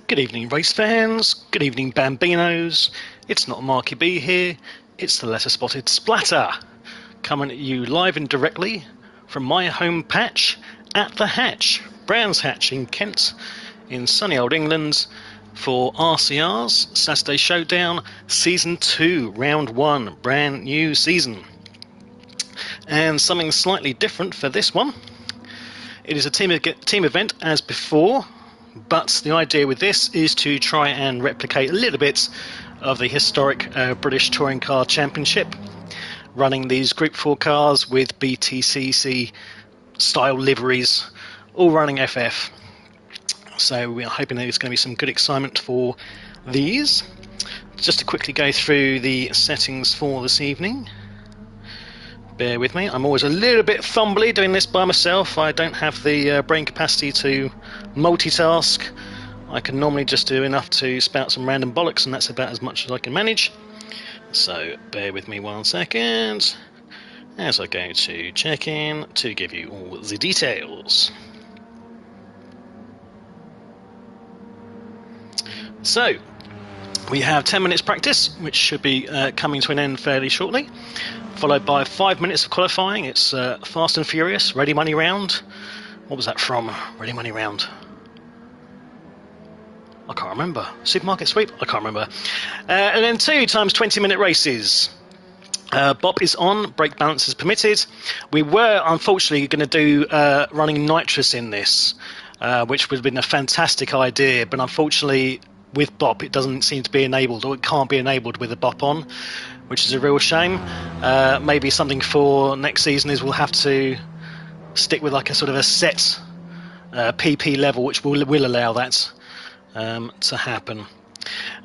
Good evening, race fans. Good evening, Bambinos. It's not Marky B here. It's the Letter Spotted Splatter, coming at you live and directly from my home patch at the Hatch, Brands Hatch in Kent, in sunny old England, for RCR's Saturday Showdown Season 2, Round 1, brand new season. And something slightly different for this one. It is a team event as before, but the idea with this is to try and replicate a little bit of the historic British Touring Car Championship, running these Group 4 cars with BTCC style liveries, all running FF. So we are hoping there's going to be some good excitement for these. Just to quickly go through the settings for this evening. Bear with me, I'm always a little bit fumbly doing this by myself. I don't have the brain capacity to multitask. I can normally just do enough to spout some random bollocks, and that's about as much as I can manage. So bear with me 1 second as I go to check in to give you all the details. So we have 10 minutes practice, which should be coming to an end fairly shortly, followed by 5 minutes of qualifying. It's Fast and Furious, Ready Money Round. What was that from? Ready Money Round. I can't remember. Supermarket Sweep? I can't remember. And then 2 times 20-minute races. Bop is on, brake balance is permitted. We were unfortunately going to do running nitrous in this, which would have been a fantastic idea, but unfortunately with Bop it doesn't seem to be enabled, or it can't be enabled with the Bop on, which is a real shame. Maybe something for next season is we'll have to stick with like a sort of a set PP level, which will allow that to happen.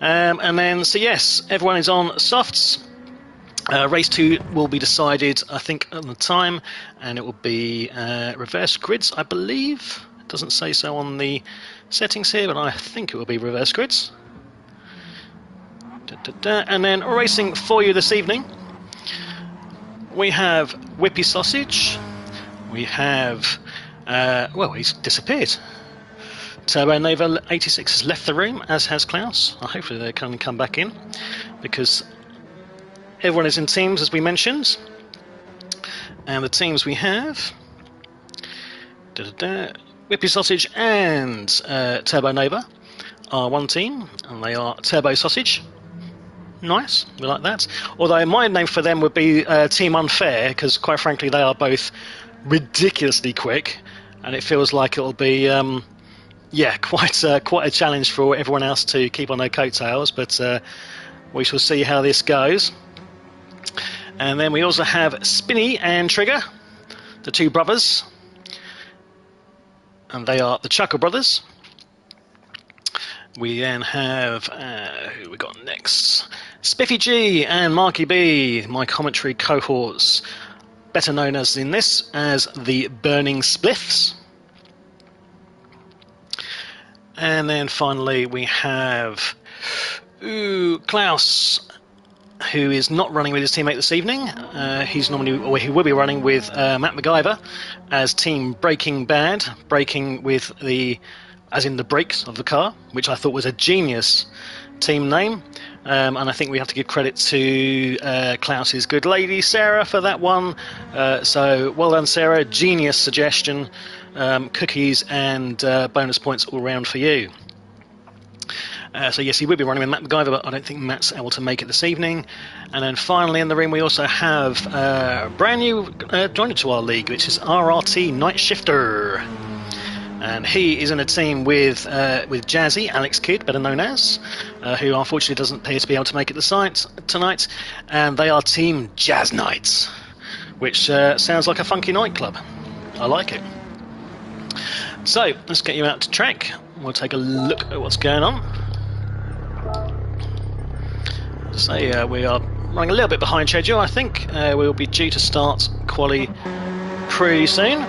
And then, so yes, everyone is on softs. Race 2 will be decided, I think, at the time, and it will be reverse grids, I believe. It doesn't say so on the settings here, but I think it will be reverse grids. And then racing for you this evening, we have Whippy Sausage, we have, well, he's disappeared. Turbo Nova 86 has left the room, as has Klaus. Hopefully they can come back in, because everyone is in teams, as we mentioned. And the teams we have, Whippy Sausage and Turbo Nova are one team, and they are Turbo Sausage. Nice, we like that. Although my name for them would be Team Unfair, because quite frankly they are both ridiculously quick, and it feels like it'll be yeah, quite a challenge for everyone else to keep on their coattails, but we shall see how this goes. And then we also have Spinny and Trigger, the two brothers, and they are the Chuckle Brothers. We then have, who we got next? Spiffy G and Marky B, my commentary cohorts, better known as in this as the Burning Spliffs. And then finally we have Klaus, who is not running with his teammate this evening. He's normally, or he will be running with Matt MacGyver as Team Breaking Bad, braking with the, as in the brakes of the car, which I thought was a genius team name. And I think we have to give credit to Klaus's good lady Sarah for that one. So well done, Sarah. Genius suggestion. Cookies and bonus points all round for you. So yes, he will be running with Matt MacGyver, but I don't think Matt's able to make it this evening. And then finally in the room we also have brand new joiner to our league, which is RRT Night Shifter. And he is in a team with Jazzy, Alex Kidd, better known as, who unfortunately doesn't appear to be able to make it the site tonight. And they are Team Jazz Nights, which sounds like a funky nightclub. I like it. So let's get you out to track. We'll take a look at what's going on. So we are running a little bit behind schedule. I think we'll be due to start quali pretty soon.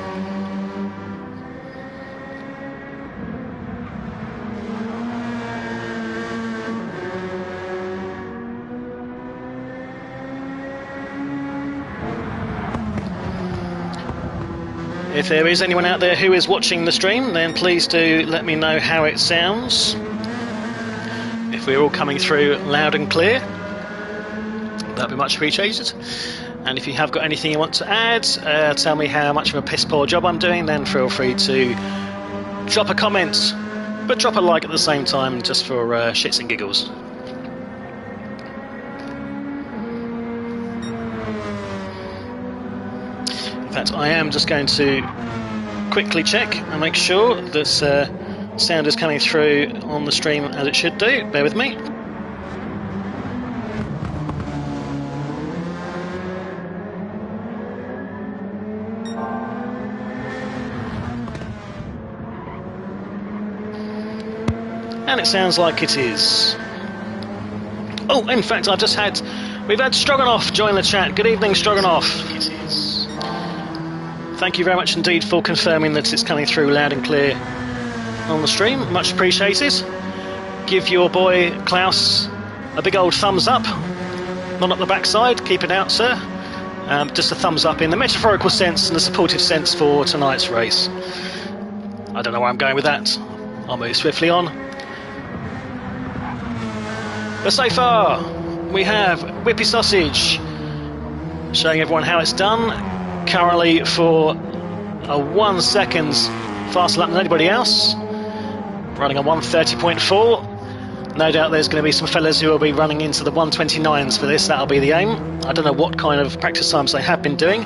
If there is anyone out there who is watching the stream, then please do let me know how it sounds. if we're all coming through loud and clear, that'd be much appreciated. And if you have got anything you want to add, tell me how much of a piss poor job I'm doing, then feel free to drop a comment, but drop a like at the same time, just for shits and giggles. In fact, I am just going to quickly check and make sure that sound is coming through on the stream as it should do. Bear with me. And it sounds like it is. Oh, in fact, we've had Stroganoff join the chat. Good evening, Stroganoff. Thank you very much indeed for confirming that it's coming through loud and clear on the stream. Much appreciated. Give your boy Klaus a big old thumbs up. Not up the backside. Keep it out, sir. Just a thumbs up in the metaphorical sense and the supportive sense for tonight's race. I don't know where I'm going with that. I'll move swiftly on. But so far, we have Whippy Sausage showing everyone how it's done. Currently for a 1 second faster lap than anybody else. Running a 1:30.4. No doubt there's going to be some fellas who will be running into the 1:29s for this. That'll be the aim. I don't know what kind of practice times they have been doing.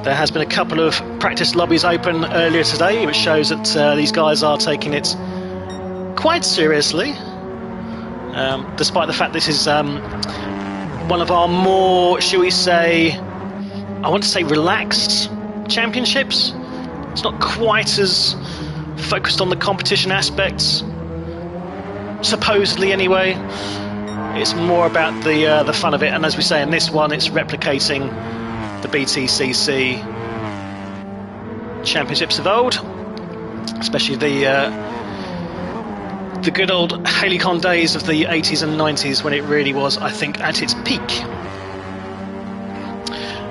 There has been a couple of practice lobbies open earlier today, which shows that these guys are taking it quite seriously. Despite the fact this is one of our more, shall we say, I want to say relaxed championships. It's not quite as focused on the competition aspects, supposedly anyway. It's more about the fun of it, and as we say in this one, it's replicating the BTCC championships of old, especially the good old Halicon days of the 80s and 90s, when it really was, I think, at its peak.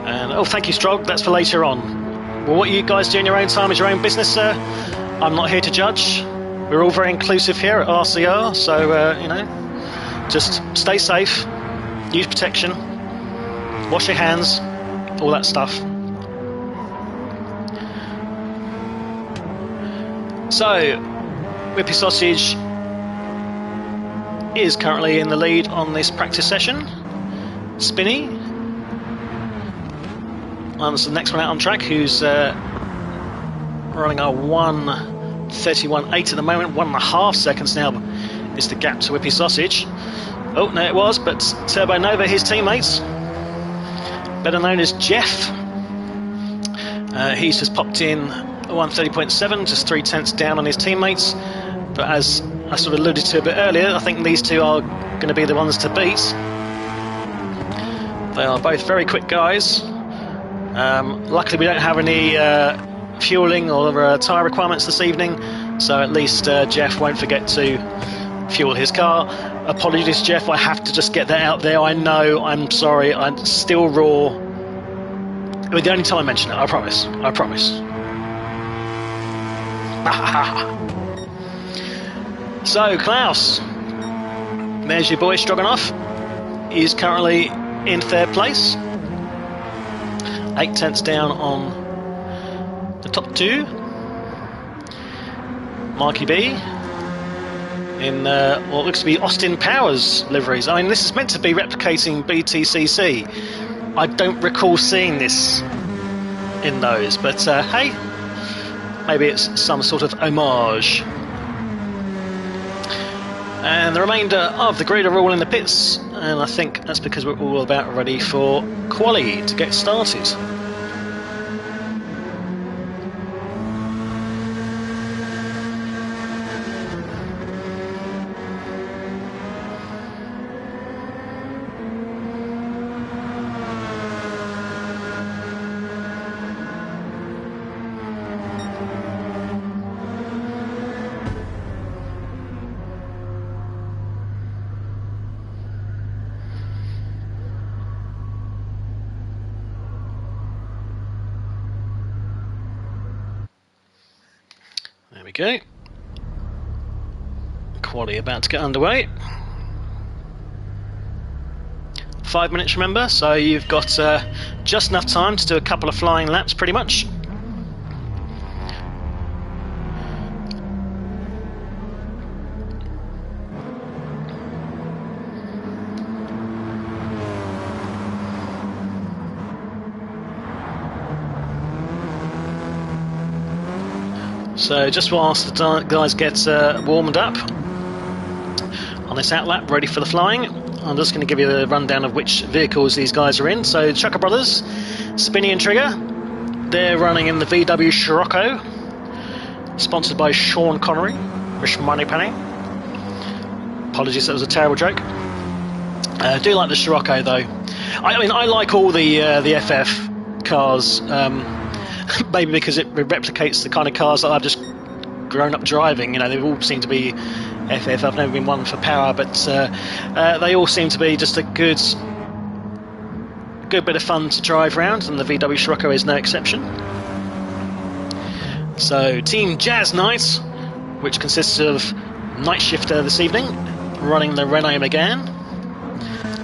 And oh, thank you, Strog. That's for later on. Well, what you guys do in your own time is your own business, sir. I'm not here to judge. We're all very inclusive here at RCR, so you know, just stay safe, use protection, wash your hands, all that stuff. So, Whippy Sausage is currently in the lead on this practice session. Spinny, and the next one out on track, who's running a 1:31.8 at the moment. 1.5 seconds now is the gap to Whippy Sausage. Oh, no, it was, but Turbo Nova, his teammates, better known as Jeff, he's just popped in a 1:30.7, just 0.3 down on his teammates. But as I sort of alluded to a bit earlier, I think these two are going to be the ones to beat. They are both very quick guys. Luckily we don't have any fueling or tyre requirements this evening, so at least Jeff won't forget to fuel his car. Apologies, Jeff, I have to just get that out there. I know, I'm sorry, I'm still raw. I mean, the only time I mention it, I promise. I promise. So, Klaus, there's your boy Stroganoff. He's currently in third place. 0.8 down on the top two. Marky B in what looks to be Austin Powers liveries. I mean, this is meant to be replicating BTCC. I don't recall seeing this in those, but hey, maybe it's some sort of homage. And the remainder of the grid are all in the pits, and I think that's because we're all about ready for quali to get started. There we go. Quali about to get underway. 5 minutes, remember, so you've got just enough time to do a couple of flying laps pretty much. So just whilst the guys get warmed up on this out lap, ready for the flying, I'm just going to give you a rundown of which vehicles these guys are in. So Chucker Brothers, Spinney and Trigger, they're running in the VW Scirocco, sponsored by Sean Connery, Rich Money Penny. Apologies, that was a terrible joke. I do like the Scirocco though. I mean, I like all the FF cars. Maybe because it replicates the kind of cars that I've just grown up driving. You know, they all seem to be FF. I've never been one for power, but they all seem to be just a good bit of fun to drive around, and the VW Scirocco is no exception. So Team Jazz Night, which consists of Night Shifter this evening, running the Renault Megane.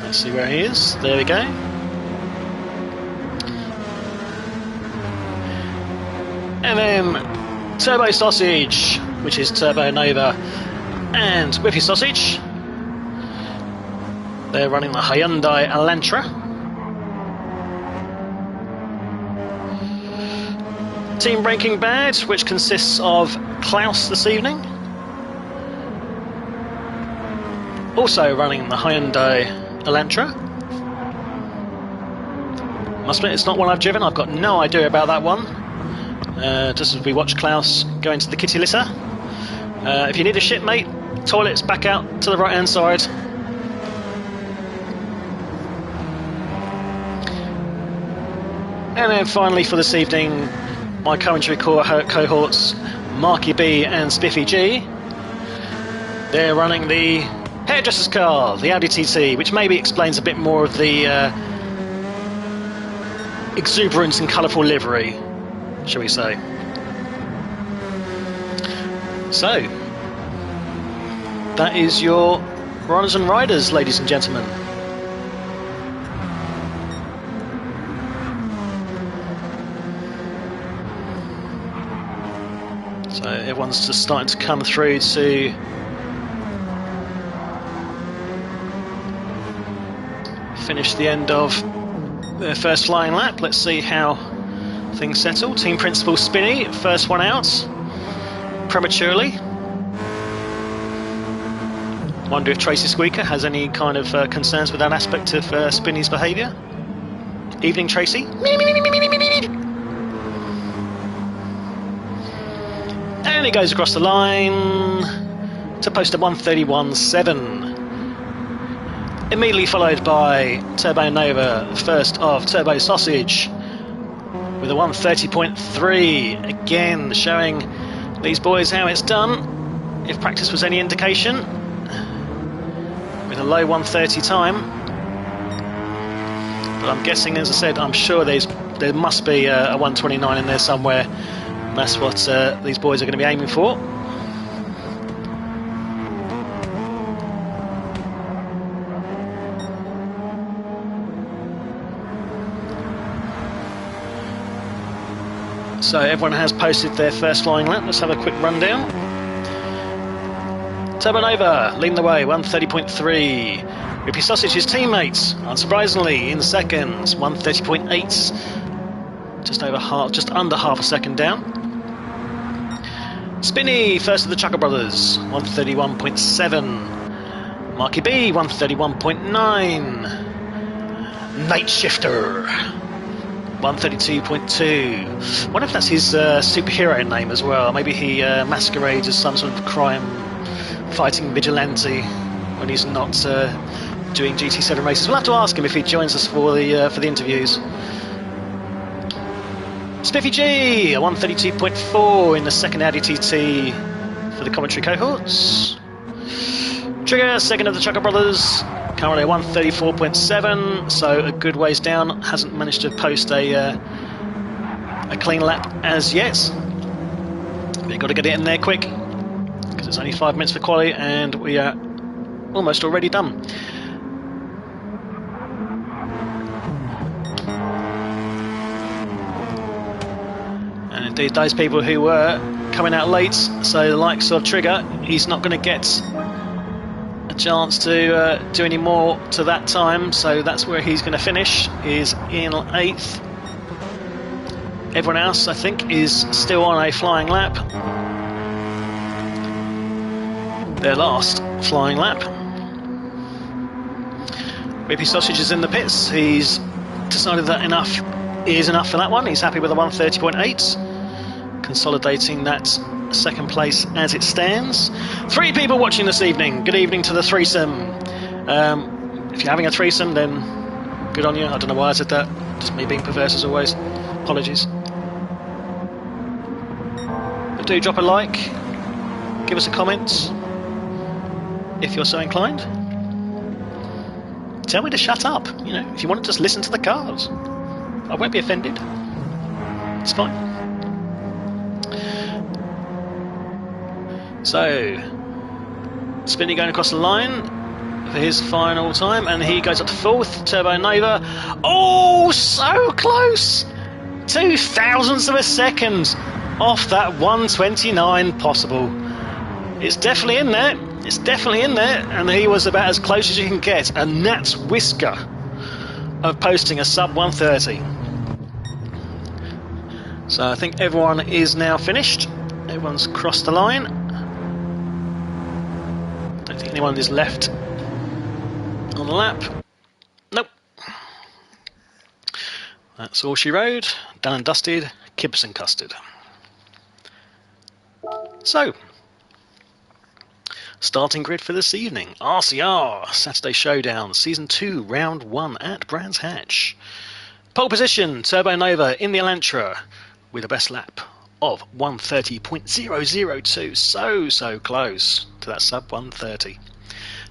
Let's see where he is. There we go. And then Turbo Sausage, which is Turbo Nova, and Whippy Sausage. They're running the Hyundai Elantra. Team Breaking Bad, which consists of Klaus this evening. Also running the Hyundai Elantra. Must admit, it's not one I've driven. I've got no idea about that one. Just as we watch Klaus go into the kitty litter. If you need a shipmate, toilets back out to the right hand side. And then finally for this evening, my commentary cohorts, Marky B and Spiffy G. They're running the hairdresser's car, the Audi TT, which maybe explains a bit more of the exuberance and colourful livery, shall we say. So, that is your runners and riders, ladies and gentlemen. So everyone's just starting to come through to finish the end of their first flying lap. Let's see how things settle. Team Principal Spinney, first one out, prematurely. Wonder if Tracy Squeaker has any kind of concerns with that aspect of Spinney's behaviour. Evening, Tracy. And he goes across the line to post a 1:31.7. Immediately followed by Turbo Nova, first of Turbo Sausage, with a 1:30.3, again showing these boys how it's done, if practice was any indication, with a low 1:30 time. But I'm guessing, as I said, I'm sure there must be a 1:29 in there somewhere. That's what these boys are going to be aiming for. So everyone has posted their first flying lap. Let's have a quick rundown. Turbo Nova leading the way, 1:30.3. Rippy Sausage's teammates, unsurprisingly, in seconds, 1:30.8. Just under half a second down. Spinney, first of the Chucker Brothers, 1:31.7. Marky B, 1:31.9. Night Shifter, 1:32.2. Wonder if that's his superhero name as well. Maybe he masquerades as some sort of crime-fighting vigilante when he's not doing GT7 races. We'll have to ask him if he joins us for the interviews. Spiffy G, a 1:32.4 in the second Audi TT for the commentary cohorts. Trigger, second of the Chucker Brothers, currently a 1:34.7, so a good ways down. Hasn't managed to post a clean lap as yet. But you've got to get it in there quick, because it's only 5 minutes for quali, and we are almost already done. Indeed, those people who were coming out late, so the likes of Trigger, he's not going to get a chance to do any more to that time, so that's where he's going to finish, is in 8th. Everyone else, I think, is still on a flying lap. Their last flying lap. Whippy Sausage is in the pits. He's decided that enough is enough for that one. He's happy with a 1:30.8, consolidating that second place as it stands. 3 people watching this evening. Good evening to the threesome. If you're having a threesome, then good on you. I don't know why I said that. Just me being perverse as always. Apologies. But do drop a like. Give us a comment if you're so inclined. Tell me to shut up. You know, if you want to just listen to the cars, I won't be offended. It's fine. So, Spinney going across the line for his final time, and he goes up to 4th. Turbo Nova. Oh, so close! 0.02 of a second off that 1:29 possible. It's definitely in there. It's definitely in there, and he was about as close as you can get. A gnat's whisker of posting a sub 1:30. So I think everyone is now finished. Everyone's crossed the line. Don't think anyone is left on the lap. Nope. That's all she rode. Done and dusted. Kibs and custard. So, starting grid for this evening. RCR Saturday Showdown Season 2 Round 1 at Brands Hatch. Pole position, Turbo Nova in the Elantra with a best lap of 1:30.002. So close to that sub 1:30.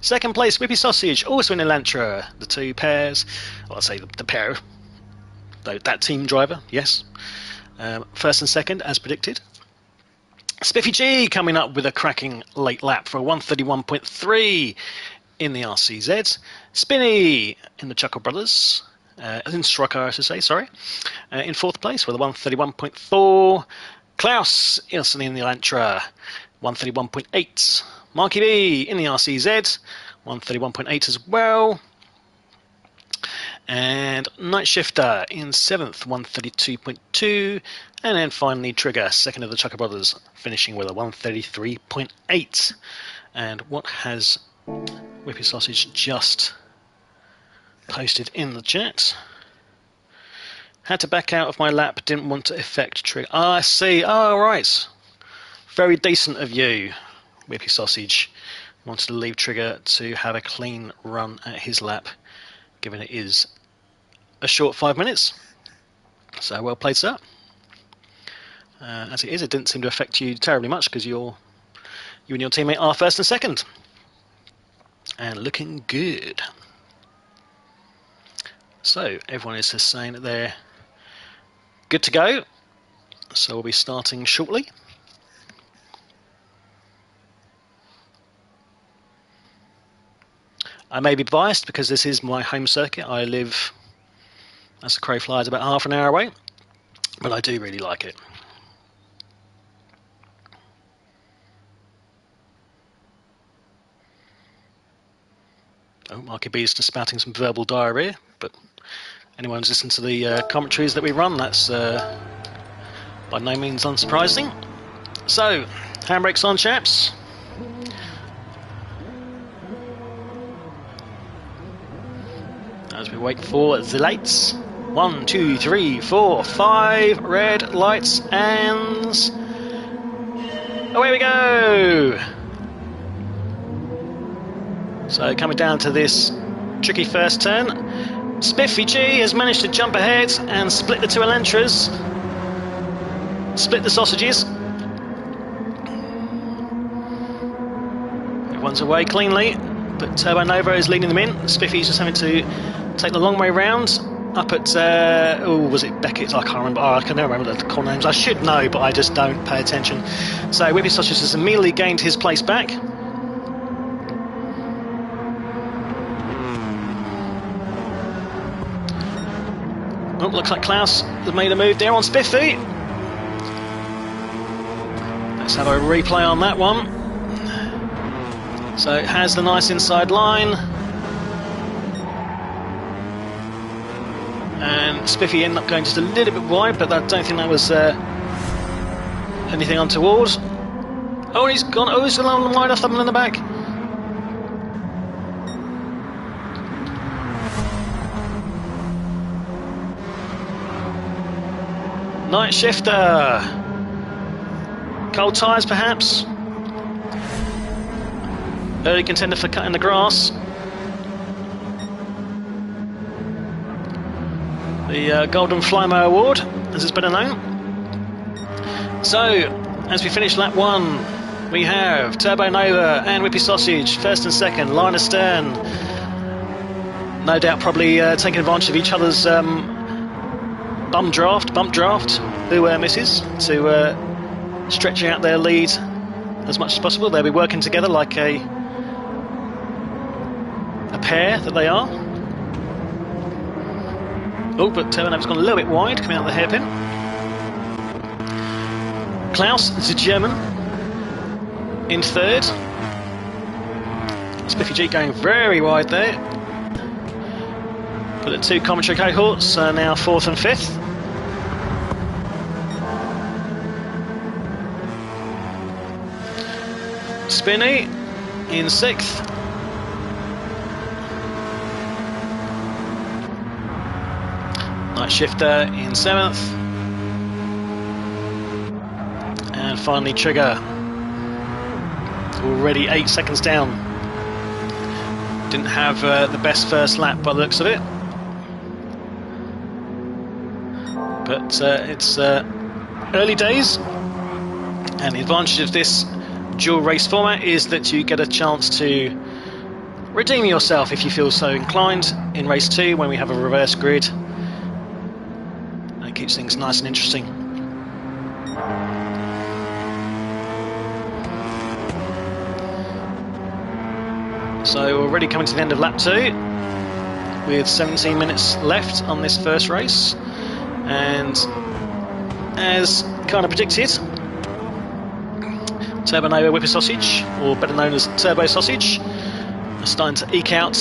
Second place, Whippy Sausage, also in Elantra. The 2 pairs, well, I'll say the pair, though that team driver, yes. First and second, as predicted. Spiffy G coming up with a cracking late lap for a 1:31.3 in the RCZ. Spinney in the Chuckle Brothers, in Stroker, I should say, sorry, in 4th place with a 1:31.4. Klaus Ilsen in the Elantra, 1:31.8. Marky B in the RCZ, 1:31.8 as well. And Night Shifter in 7th, 1:32.2. And then finally Trigger, second of the Chucker Brothers, finishing with a 1:33.8. And what has Whippy Sausage just posted in the chat? Had to back out of my lap, didn't want to affect Trigger. Ah, I see. Oh, right. Very decent of you, Whippy Sausage. Wanted to leave Trigger to have a clean run at his lap, given it is a short 5 minutes. So well played, sir. As it is, it didn't seem to affect you terribly much because you and your teammate are first and second. And looking good. So everyone is just saying that they're good to go. So we'll be starting shortly. I may be biased because this is my home circuit. I live, as the crow flies, about half an hour away, but I do really like it. Oh, Marky B is just spouting some verbal diarrhea, but anyone who's listened to the commentaries that we run, that's by no means unsurprising. So, handbrakes on, chaps. As we wait for the lights. 1, 2, 3, 4, 5 red lights, and away we go! So coming down to this tricky first turn, Spiffy G has managed to jump ahead and split the 2 Elantras, split the sausages. Everyone's away cleanly, but Turbo Nova is leading them in. Spiffy's just having to take the long way round up at, was it Beckett? I can't remember. Oh, I can never remember the call names. I should know, but I just don't pay attention. So Whippy Sausage has immediately gained his place back. Oh, looks like Klaus has made a move there on Spiffy. Let's have a replay on that one. So it has the nice inside line. And Spiffy ended up going just a little bit wide, but I don't think that was anything untoward. Oh, and he's gone. Oh, he's along wide off someone in the back. Night shifter. Cold tyres, perhaps. Early contender for cutting the grass. The Golden Flymo Award, as it's better known. So, as we finish lap 1, we have Turbo Nova and Whippy Sausage, first and second, line astern. No doubt probably taking advantage of each other's bump draft, who misses, to stretching out their lead as much as possible. They'll be working together like a pair that they are. Oh, but Turbo Nova's gone a little bit wide, coming out of the hairpin. Klaus, the German, in third. Spiffy G going very wide there. But the two commentary cohorts are now fourth and fifth. Spinny in sixth. Night Shifter in seventh. And finally Trigger, already 8 seconds down. Didn't have the best first lap by the looks of it. But it's early days, and the advantage of this dual race format is that you get a chance to redeem yourself if you feel so inclined in race 2 when we have a reverse grid. It keeps things nice and interesting. So we're already coming to the end of lap 2 with 17 minutes left on this first race, and as kind of predicted, Turbo Nova Whipper Sausage, or better known as Turbo Sausage, are starting to eke out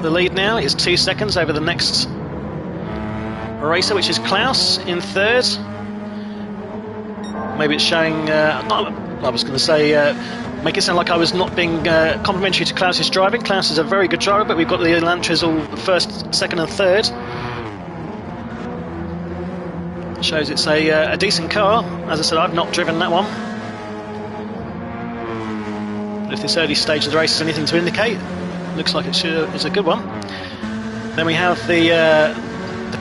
the lead now. It's 2 seconds over the next racer, which is Klaus in third. Maybe it's showing, I was going to say, make it sound like I was not being complimentary to Klaus's driving. Klaus is a very good driver, but we've got the Elantras all first, second and third. Shows it's a decent car. As I said, I've not driven that one. But if this early stage of the race is anything to indicate, looks like it's a good one. Then we have the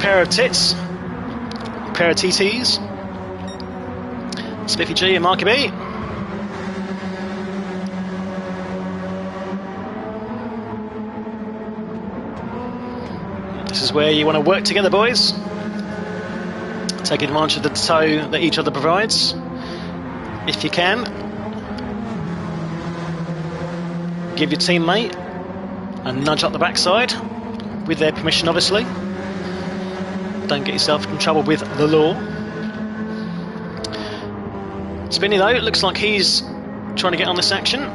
pair of tits, pair of TTs, Spiffy G and Marky B. This is where you want to work together, boys. Take advantage of the tow that each other provides, if you can. Give your teammate a nudge up the backside, with their permission, obviously. Don't get yourself in trouble with the law. Spinny, though, it looks like he's trying to get on this action.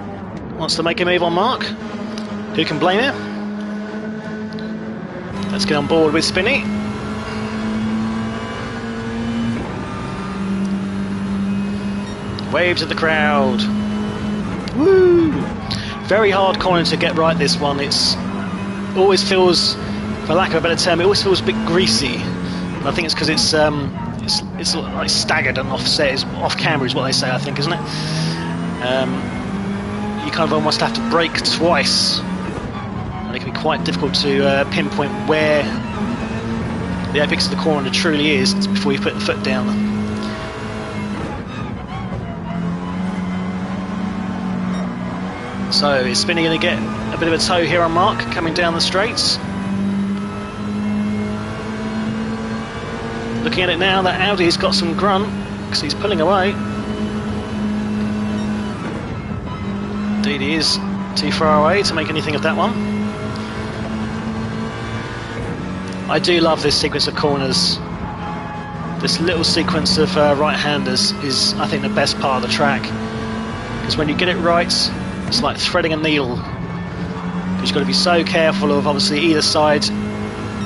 Wants to make a move on Mark. Who can blame him? Let's get on board with Spinny. Waves of the crowd. Woo! Very hard corner to get right, this one. It's always feels, for lack of a better term, it always feels a bit greasy. And I think it's because it's like staggered and offset, is off camera is what they say, I think, isn't it? You kind of almost have to brake twice, and it can be quite difficult to pinpoint where the apex of the corner truly is before you put the foot down. So is Spinny going to get a bit of a tow here on Mark coming down the straights? Looking at it now, that Audi's got some grunt because he's pulling away. Indeed, he is too far away to make anything of that one. I do love this sequence of corners. This little sequence of right-handers is, I think, the best part of the track, because when you get it right, it's like threading a needle. Because you've got to be so careful of, obviously, either side.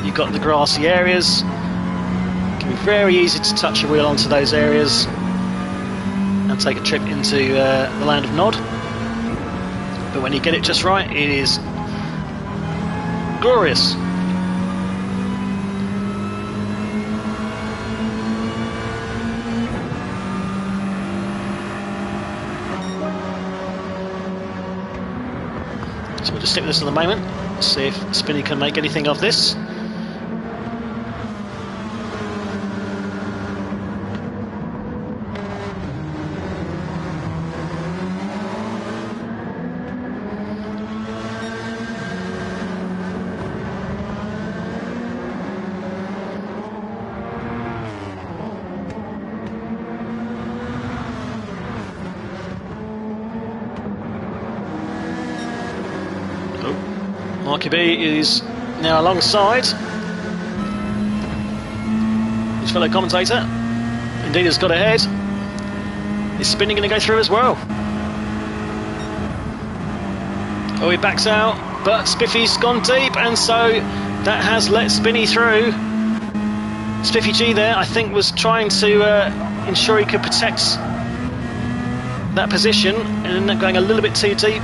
You've got the grassy areas. It can be very easy to touch your wheel onto those areas and take a trip into the land of Nod. But when you get it just right, it is glorious. So we'll just stick with this at the moment, see if Spinney can make anything of this. Marky B is now alongside his fellow commentator. Indeed has got ahead. Is Spinney going to go through as well? Oh, he backs out, but Spiffy's gone deep, and so that has let Spinney through. Spiffy G there, I think, was trying to ensure he could protect that position and ended up going a little bit too deep,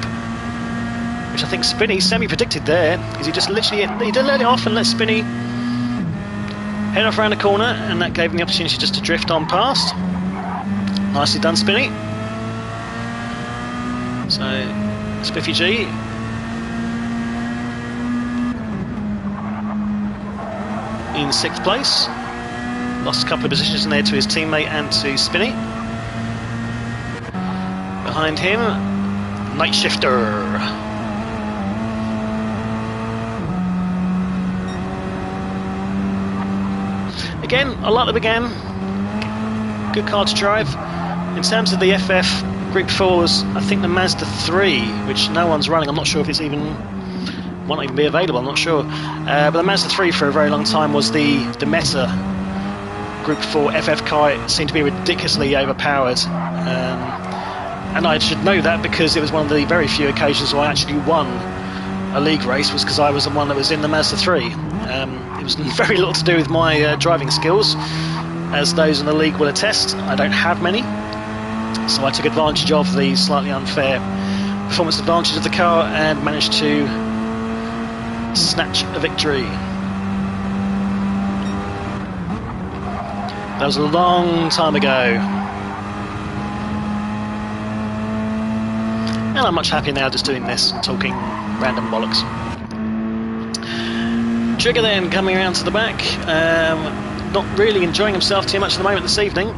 which I think Spinney semi-predicted there, because he just literally he did let it off and let Spinney head off around the corner, and that gave him the opportunity just to drift on past. Nicely done, Spinney. So Spiffy G in 6th place, lost a couple of positions in there to his teammate and to Spinney. Behind him, Night Shifter. Again, I like the big M. Good car to drive. In terms of the FF Group 4s, I think the Mazda 3, which no one's running, I'm not sure if it's even, won't even be available, I'm not sure. But the Mazda 3 for a very long time was the Meta Group 4 FF car. It seemed to be ridiculously overpowered. And I should know that because it was one of the very few occasions where I actually won a league race, was because I was the one that was in the Mazda 3. It was very little to do with my driving skills, as those in the league will attest. I don't have many, so I took advantage of the slightly unfair performance advantage of the car and managed to snatch a victory. That was a long time ago, and I'm much happier now just doing this and talking random bollocks. Trigger then coming around to the back, not really enjoying himself too much at the moment this evening.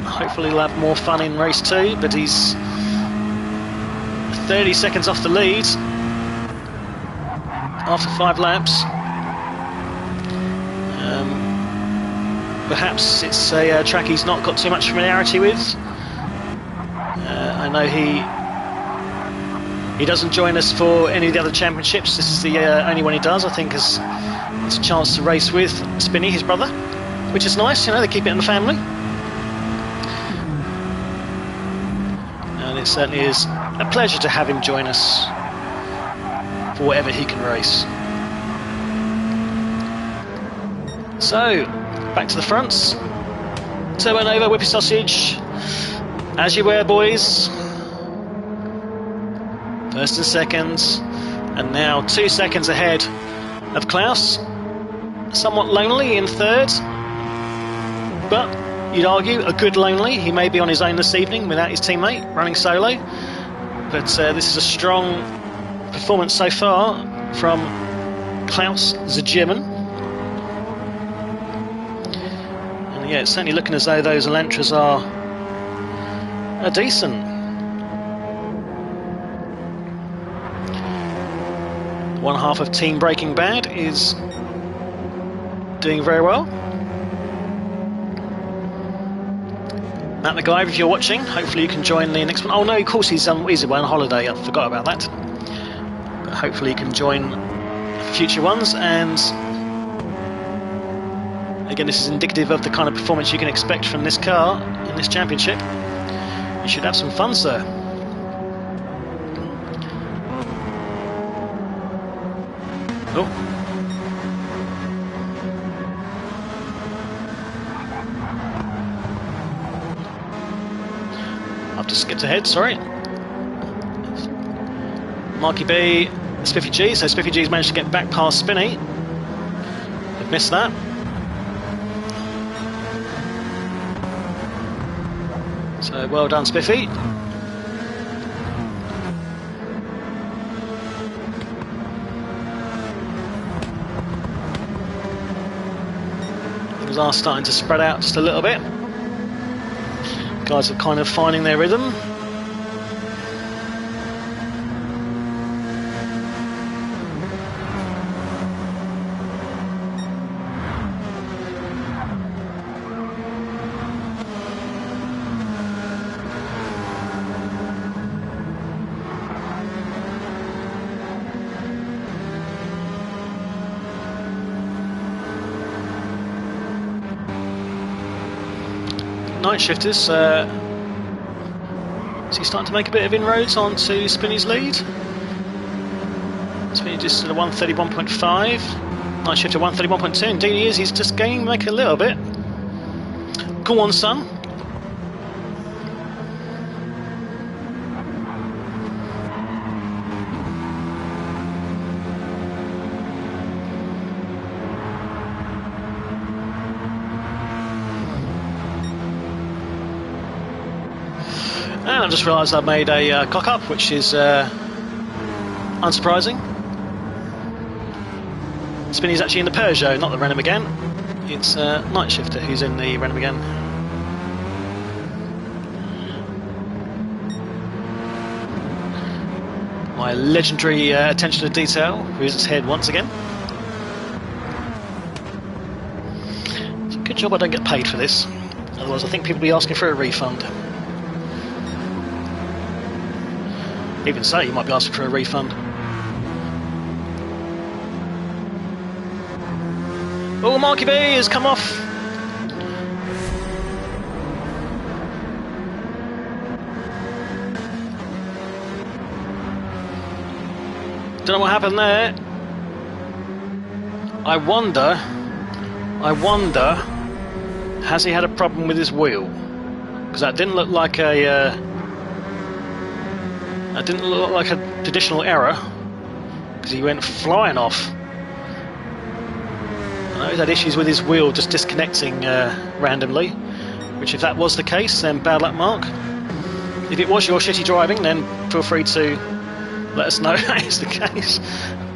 Hopefully he'll have more fun in race 2, but he's 30 seconds off the lead after 5 laps. Perhaps it's a track he's not got too much familiarity with. I know he doesn't join us for any of the other championships. This is the only one he does, I think, as it's a chance to race with Spinney, his brother, which is nice, you know, they keep it in the family. And it certainly is a pleasure to have him join us for whatever he can race. So, back to the fronts. Turbo Nova, Whippy Sausage, as you were, boys. First and second, and now 2 seconds ahead of Klaus. Somewhat lonely in 3rd, but you'd argue a good lonely. He may be on his own this evening without his teammate, running solo. But this is a strong performance so far from Klaus the German. And yeah, it's certainly looking as though those Elantras are decent. One half of Team Breaking Bad is doing very well. Matt McGuire, if you're watching, hopefully you can join the next one. Oh no, of course he's away on holiday, I forgot about that. But hopefully you can join future ones, and Again, this is indicative of the kind of performance you can expect from this car in this championship. You should have some fun, sir. Oh. I've just skipped ahead, sorry. Marky B, Spiffy G, so Spiffy G's managed to get back past Spinny. I've missed that. So well done, Spiffy. Things are starting to spread out just a little bit. Guys are kind of finding their rhythm. Night shifters, so he's starting to make a bit of inroads onto Spinny's lead. Spinny just at a 131.5. Night shifter 131.2. Indeed he is, he's just gaining like a little bit. Go on, son. And I've just realised I've made a cock-up, which is unsurprising. Spinny's actually in the Peugeot, not the Renault Megane. It's Night Shifter who's in the Renault Megane. My legendary attention to detail rears its head once again. It's a good job I don't get paid for this. Otherwise I think people will be asking for a refund. Even so, you might be asking for a refund. Oh, Marky B has come off. Don't know what happened there. I wonder, has he had a problem with his wheel? Because that didn't look like a traditional error, because he went flying off. I know he's had issues with his wheel just disconnecting randomly, which if that was the case, then bad luck, Mark. If it was your shitty driving, then feel free to let us know that is the case.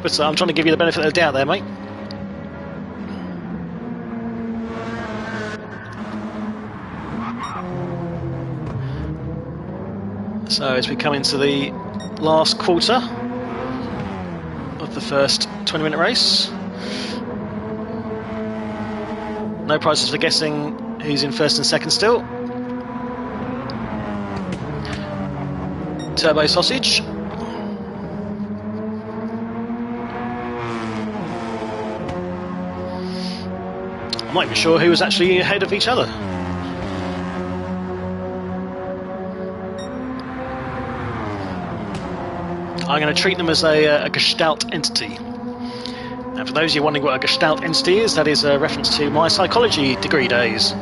But I'm trying to give you the benefit of the doubt there, mate. So as we come into the last quarter of the first 20-minute race, no prizes for guessing who's in first and second still. Turbo Sausage. I'm not even sure who was actually ahead of each other. I'm going to treat them as a Gestalt entity. And for those of you wondering what a Gestalt entity is, that is a reference to my psychology degree days.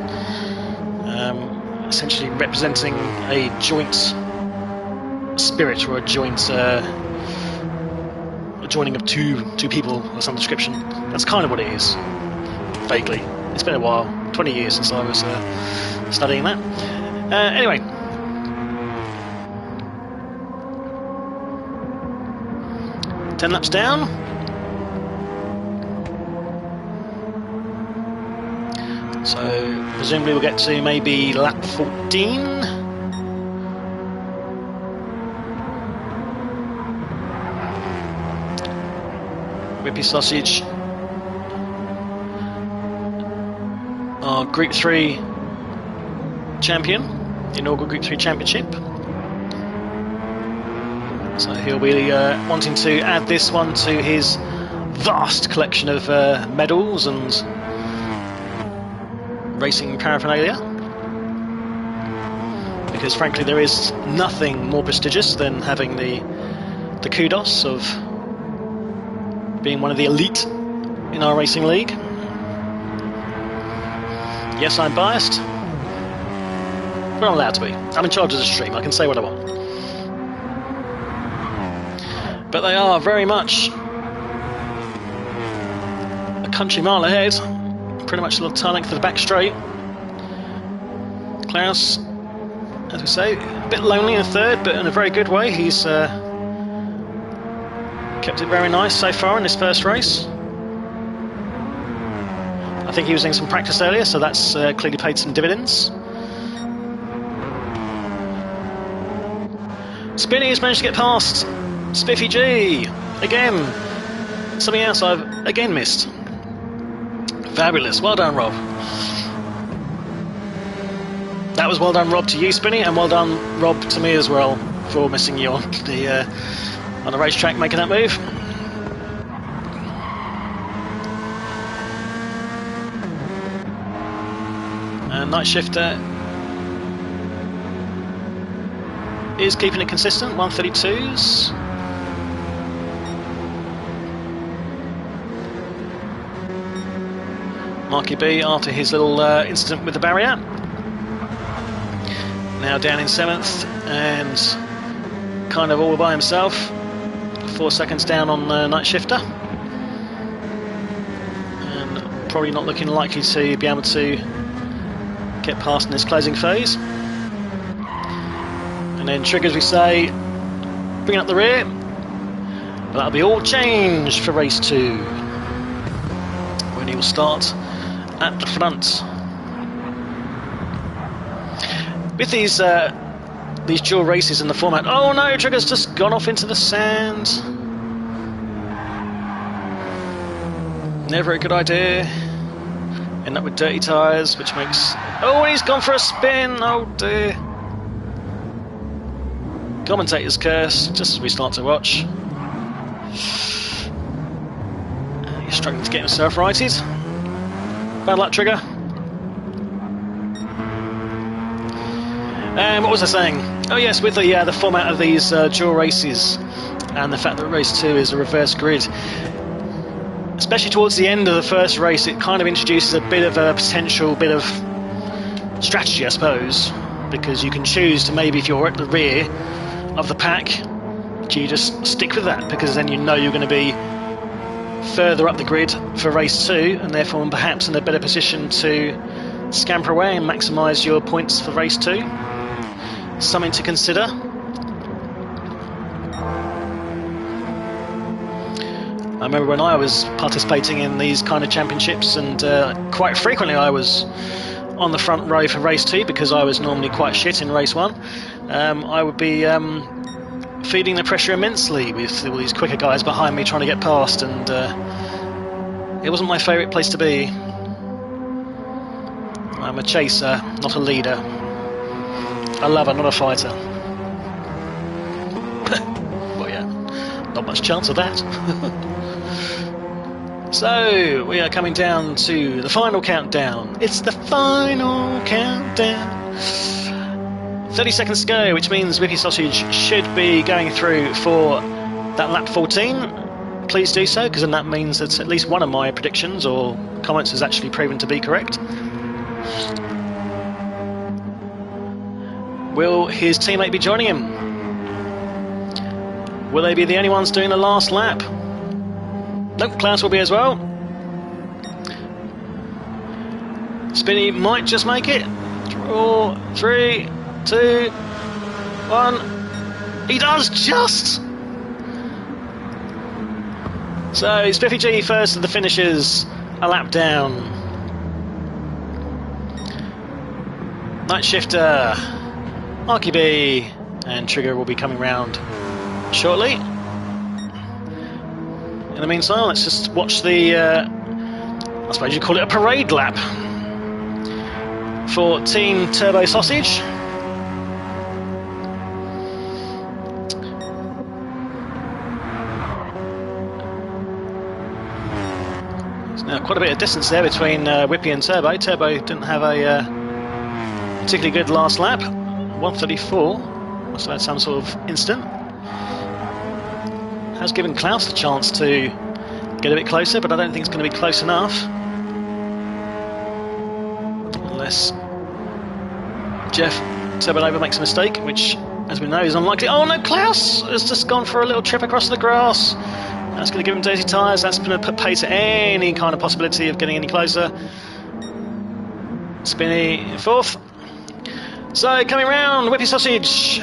Essentially representing a joint spirit, or a joint a joining of two people of some description. That's kind of what it is, vaguely. It's been a while, 20 years since I was studying that. Anyway. Ten laps down. So presumably we'll get to maybe lap 14. Whippy Sausage, our Group 3 champion, the inaugural Group 3 championship. So he'll be wanting to add this one to his vast collection of medals and racing paraphernalia, because frankly there is nothing more prestigious than having the kudos of being one of the elite in our racing league. Yes, I'm biased, but I'm allowed to be. I'm in charge of the stream, I can say what I want. But they are very much a country mile ahead, pretty much the tail length of the back straight. Klaus, as we say, a bit lonely in third, but in a very good way. He's kept it very nice so far in this first race. I think he was doing some practice earlier, so that's clearly paid some dividends. Spinny has managed to get past Spiffy G. Again, something else I've again missed. Fabulous, well done, Rob. That was well done, Rob, to you, Spinny, and well done, Rob, to me as well, for missing you on the racetrack, making that move. And Night Shifter is keeping it consistent, 132s. Marky B, after his little incident with the barrier, now down in 7th and kind of all by himself, 4 seconds down on Night Shifter, and probably not looking likely to be able to get past in this closing phase. And then Trigger, as we say, bringing up the rear, but that'll be all changed for race 2, when he will start at the front. With these dual races in the format, oh no, Trigger's just gone off into the sand. Never a good idea. End up with dirty tyres, which makes... Oh, he's gone for a spin, oh dear. Commentator's curse, just as we start to watch. He's struggling to get himself righted. Bad luck, Trigger. And what was I saying? Oh yes, with the format of these dual races and the fact that race 2 is a reverse grid, especially towards the end of the first race, it kind of introduces a bit of a potential bit of strategy, I suppose, because you can choose to, maybe if you're at the rear of the pack, do you just stick with that, because then you know you're going to be further up the grid for race 2 and therefore perhaps in a better position to scamper away and maximise your points for race 2. Something to consider. I remember when I was participating in these kind of championships, and quite frequently I was on the front row for race 2 because I was normally quite shit in race 1. I would be feeding the pressure immensely with all these quicker guys behind me trying to get past, and it wasn't my favourite place to be. I'm a chaser, not a leader. A lover, not a fighter. Well, yeah, not much chance of that. So, we are coming down to the final countdown. It's the final countdown. 30 seconds to go, which means Whippy Sausage should be going through for that lap 14. Please do so, because then that means that at least one of my predictions or comments is actually proven to be correct. Will his teammate be joining him? Will they be the only ones doing the last lap? Nope, Klaus will be as well. Spinny might just make it. 4, 3, 2, 1. He does just! So, Spiffy G first of the finishers, a lap down. Night Shifter, Marky B, and Trigger will be coming round shortly. In the meantime, let's just watch the, I suppose you'd call it a parade lap for Team Turbo Sausage. Now, quite a bit of distance there between Whippy and Turbo. Turbo didn't have a particularly good last lap. 1:34. Must have had some sort of incident. Has given Klaus the chance to get a bit closer, but I don't think it's going to be close enough. Unless Jeff Turbonova makes a mistake, which, as we know, is unlikely. Oh no, Klaus has just gone for a little trip across the grass. That's going to give him dirty tyres. That's going to put pay to any kind of possibility of getting any closer. Spinney in fourth. So coming round, Whippy Sausage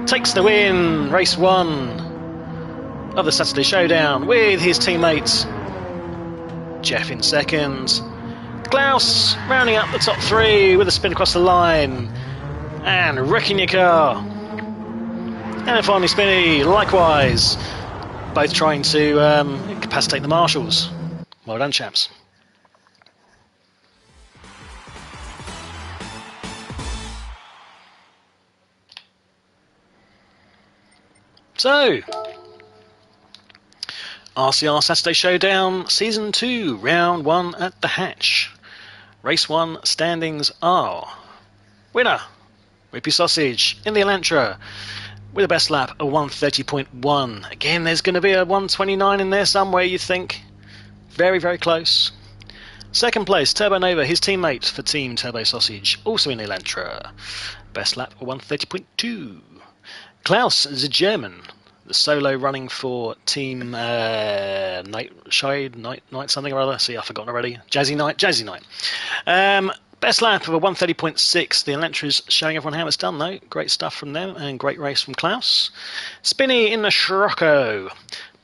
takes the win. Race 1 of the Saturday Showdown with his teammates. Jeff in second. Klaus rounding up the top 3 with a spin across the line. And wrecking your car. And finally Spinney, likewise. Both trying to incapacitate the marshals. Well done, chaps. So, RCR Saturday Showdown Season 2, Round 1 at the Hatch. Race 1 standings are: winner, Whippy Sausage in the Elantra with a best lap of 1:30.1. Again, there's going to be a 1:29 in there somewhere, you think. Very, very close. Second place, Turbonova, his teammate for Team Turbo Sausage, also in the Elantra. Best lap of 1:30.2. Klaus the German, the solo running for Team Night something or other. See, I've forgotten already. Jazzy Night. Best lap of a 1:30.6. The Elantra's showing everyone how it's done, though. Great stuff from them, and great race from Klaus. Spinney in the Scirocco.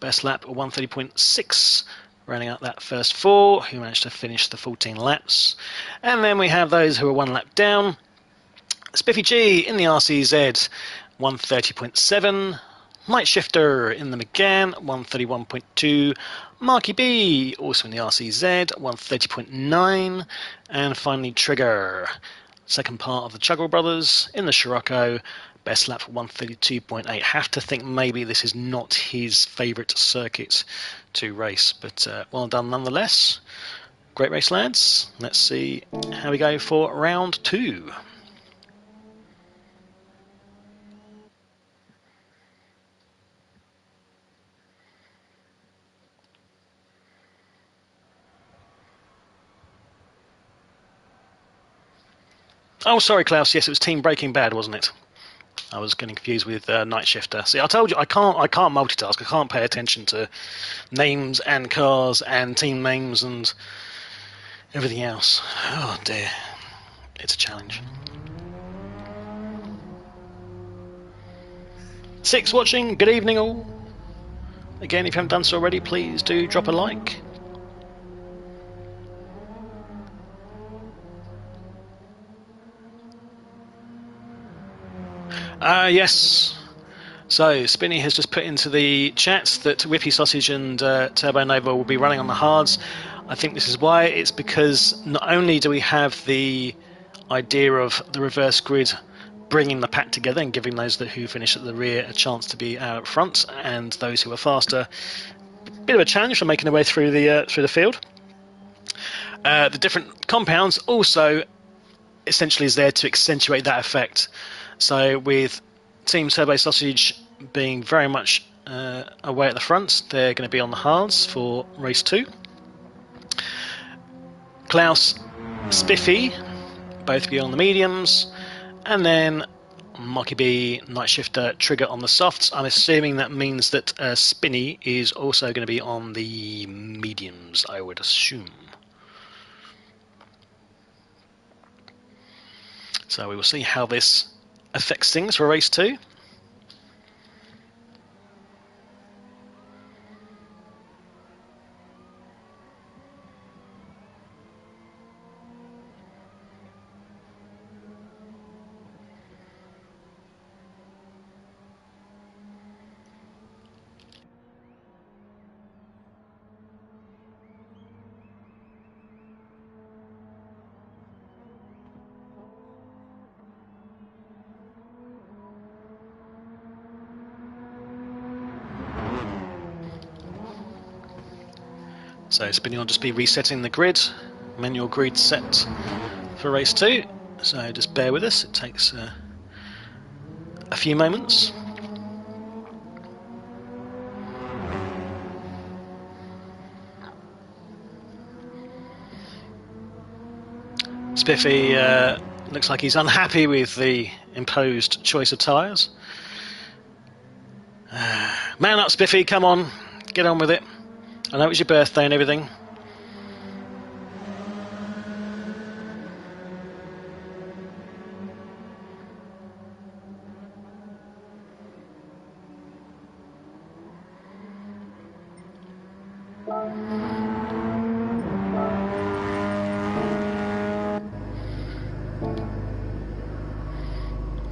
Best lap of 1:30.6. Rounding out that first 4, who managed to finish the 14 laps. And then we have those who are 1 lap down. Spiffy G in the RCZ, 1:30.7. Night Shifter in the McGann, 1:31.2. Marky B, also in the RCZ, 1:30.9. And finally Trigger, second part of the Chuggle Brothers, in the Scirocco, best lap for 1:32.8. Have to think maybe this is not his favourite circuit to race, but well done nonetheless. Great race, lads. Let's see how we go for round 2. Oh, sorry, Klaus. Yes, it was Team Breaking Bad, wasn't it? I was getting confused with Night Shifter. See, I told you I can't multitask. I can't pay attention to names and cars and team names and everything else. Oh dear, it's a challenge. 6 watching. Good evening, all. Again, if you haven't done so already, please do drop a like. Yes. So, Spinney has just put into the chat that Whippy Sausage and Turbonova will be running on the hards. I think this is why. It's because not only do we have the idea of the reverse grid bringing the pack together and giving those who finish at the rear a chance to be out front, and those who are faster a bit of a challenge for making their way through the field. The different compounds also essentially is there to accentuate that effect. So with Team Turbo Sausage being very much away at the front, they're going to be on the hards for race 2. Klaus, Spiffy, both be on the mediums, and then Marky B, Night Shifter, Trigger on the softs. I'm assuming that means that Spinney is also going to be on the mediums, I would assume. So we will see how this affects things for race 2. So Spinny will just be resetting the grid, manual grid set for race 2. So just bear with us, it takes a few moments. Spiffy looks like he's unhappy with the imposed choice of tyres. Man up, Spiffy, come on, get on with it. I know it's your birthday and everything.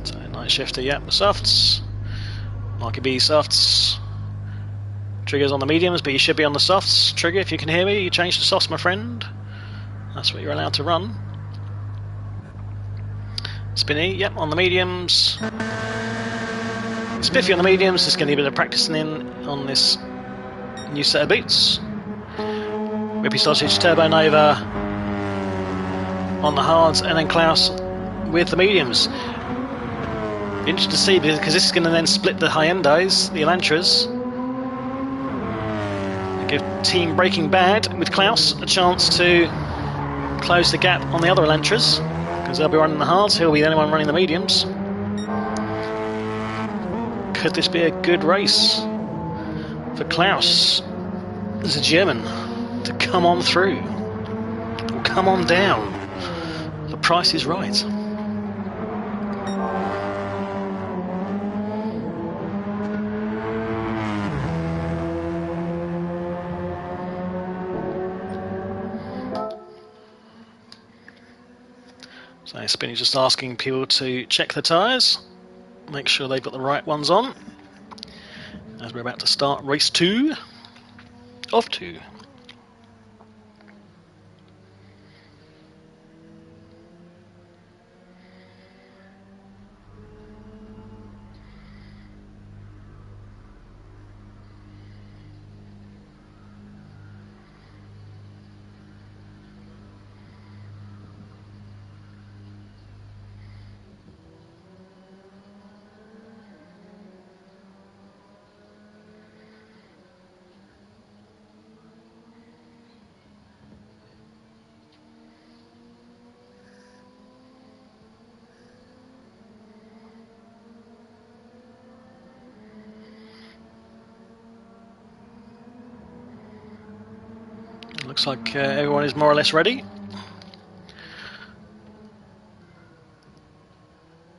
So nice shifter, yep, the softs. Marky B softs. Trigger's on the mediums, but you should be on the softs. Trigger, if you can hear me, you change to softs, my friend. That's what you're allowed to run. Spinny, yep, on the mediums. Spiffy on the mediums, just getting a bit of practicing in on this new set of boots. Whippy Sausage, Turbo Nova on the hards, and then Klaus with the mediums. Interesting to see, because this is going to then split the high-endos, the Elantras. Give Team Breaking Bad with Klaus a chance to close the gap on the other Elantras, because they'll be running the hards, he'll be the only one running the mediums. Could this be a good race for Klaus as a German to come on through, or come on down? The price is right. So Spinny's just asking people to check the tyres, make sure they've got the right ones on, as we're about to start race 2 of 2. Looks like everyone is more or less ready.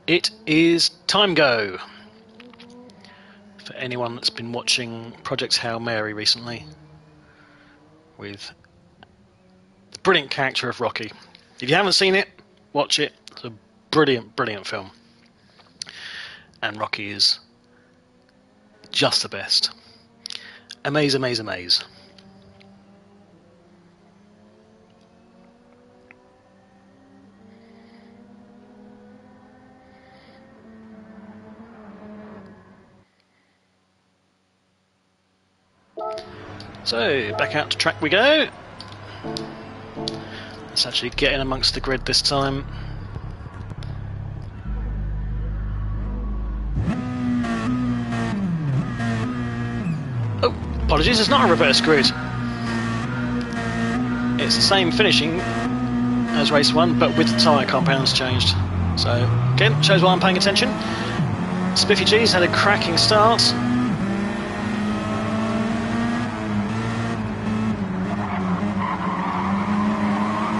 It is time go. For anyone that's been watching Project Hail Mary recently, with the brilliant character of Rocky. If you haven't seen it, watch it. It's a brilliant, brilliant film. And Rocky is just the best. Amaze, amaze, amaze. So, back out to track we go. Let's actually get in amongst the grid this time. Oh, apologies, it's not a reverse grid. It's the same finishing as race 1, but with the tyre compounds changed. So, again, shows why I'm paying attention. Spiffy G's had a cracking start.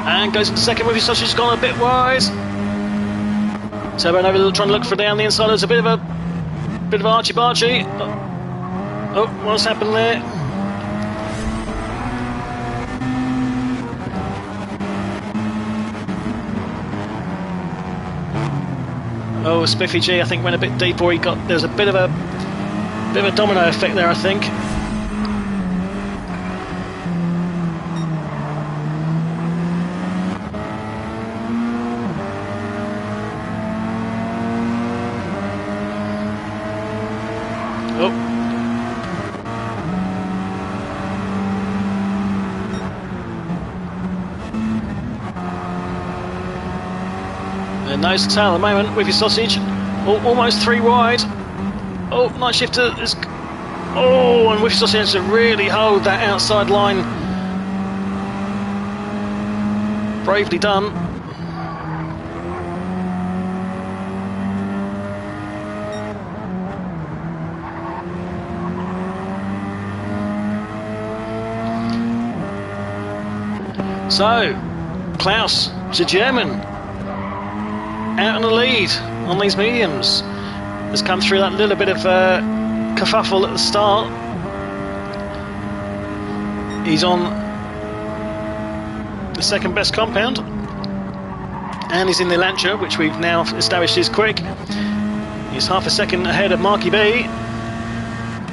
And goes into second with his sausage, has gone a bit wide. Turbo Nova trying to look for down the inside. There's a bit of archy-barchy. Oh, what's happened there? Oh, Spiffy G, I think went a bit deep, or there's a bit of a domino effect there, I think. Nose to tail at the moment with his sausage. Oh, almost 3 wide. Oh, Night Shifter is... Oh, and with his sausage to really hold that outside line. Bravely done. So, Klaus, the German, out in the lead on these mediums. Has come through that little bit of kerfuffle at the start. He's on the second best compound, and he's in the Lancia, which we've now established is quick. He's half a second ahead of Marky B,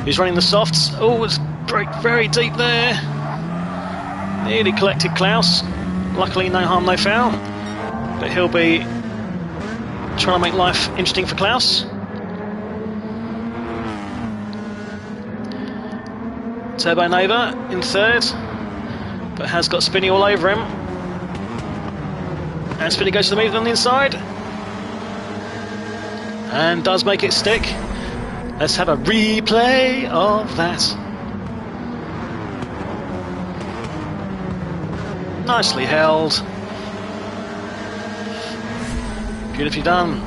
who's running the softs. Oh, it's very deep there. Nearly collected Klaus. Luckily, no harm, no foul. But he'll be trying to make life interesting for Klaus. Turbo Nova in third, but has got Spinny all over him. And Spinny goes to the medium on the inside. And does make it stick. Let's have a replay of that. Nicely held. Beautifully done.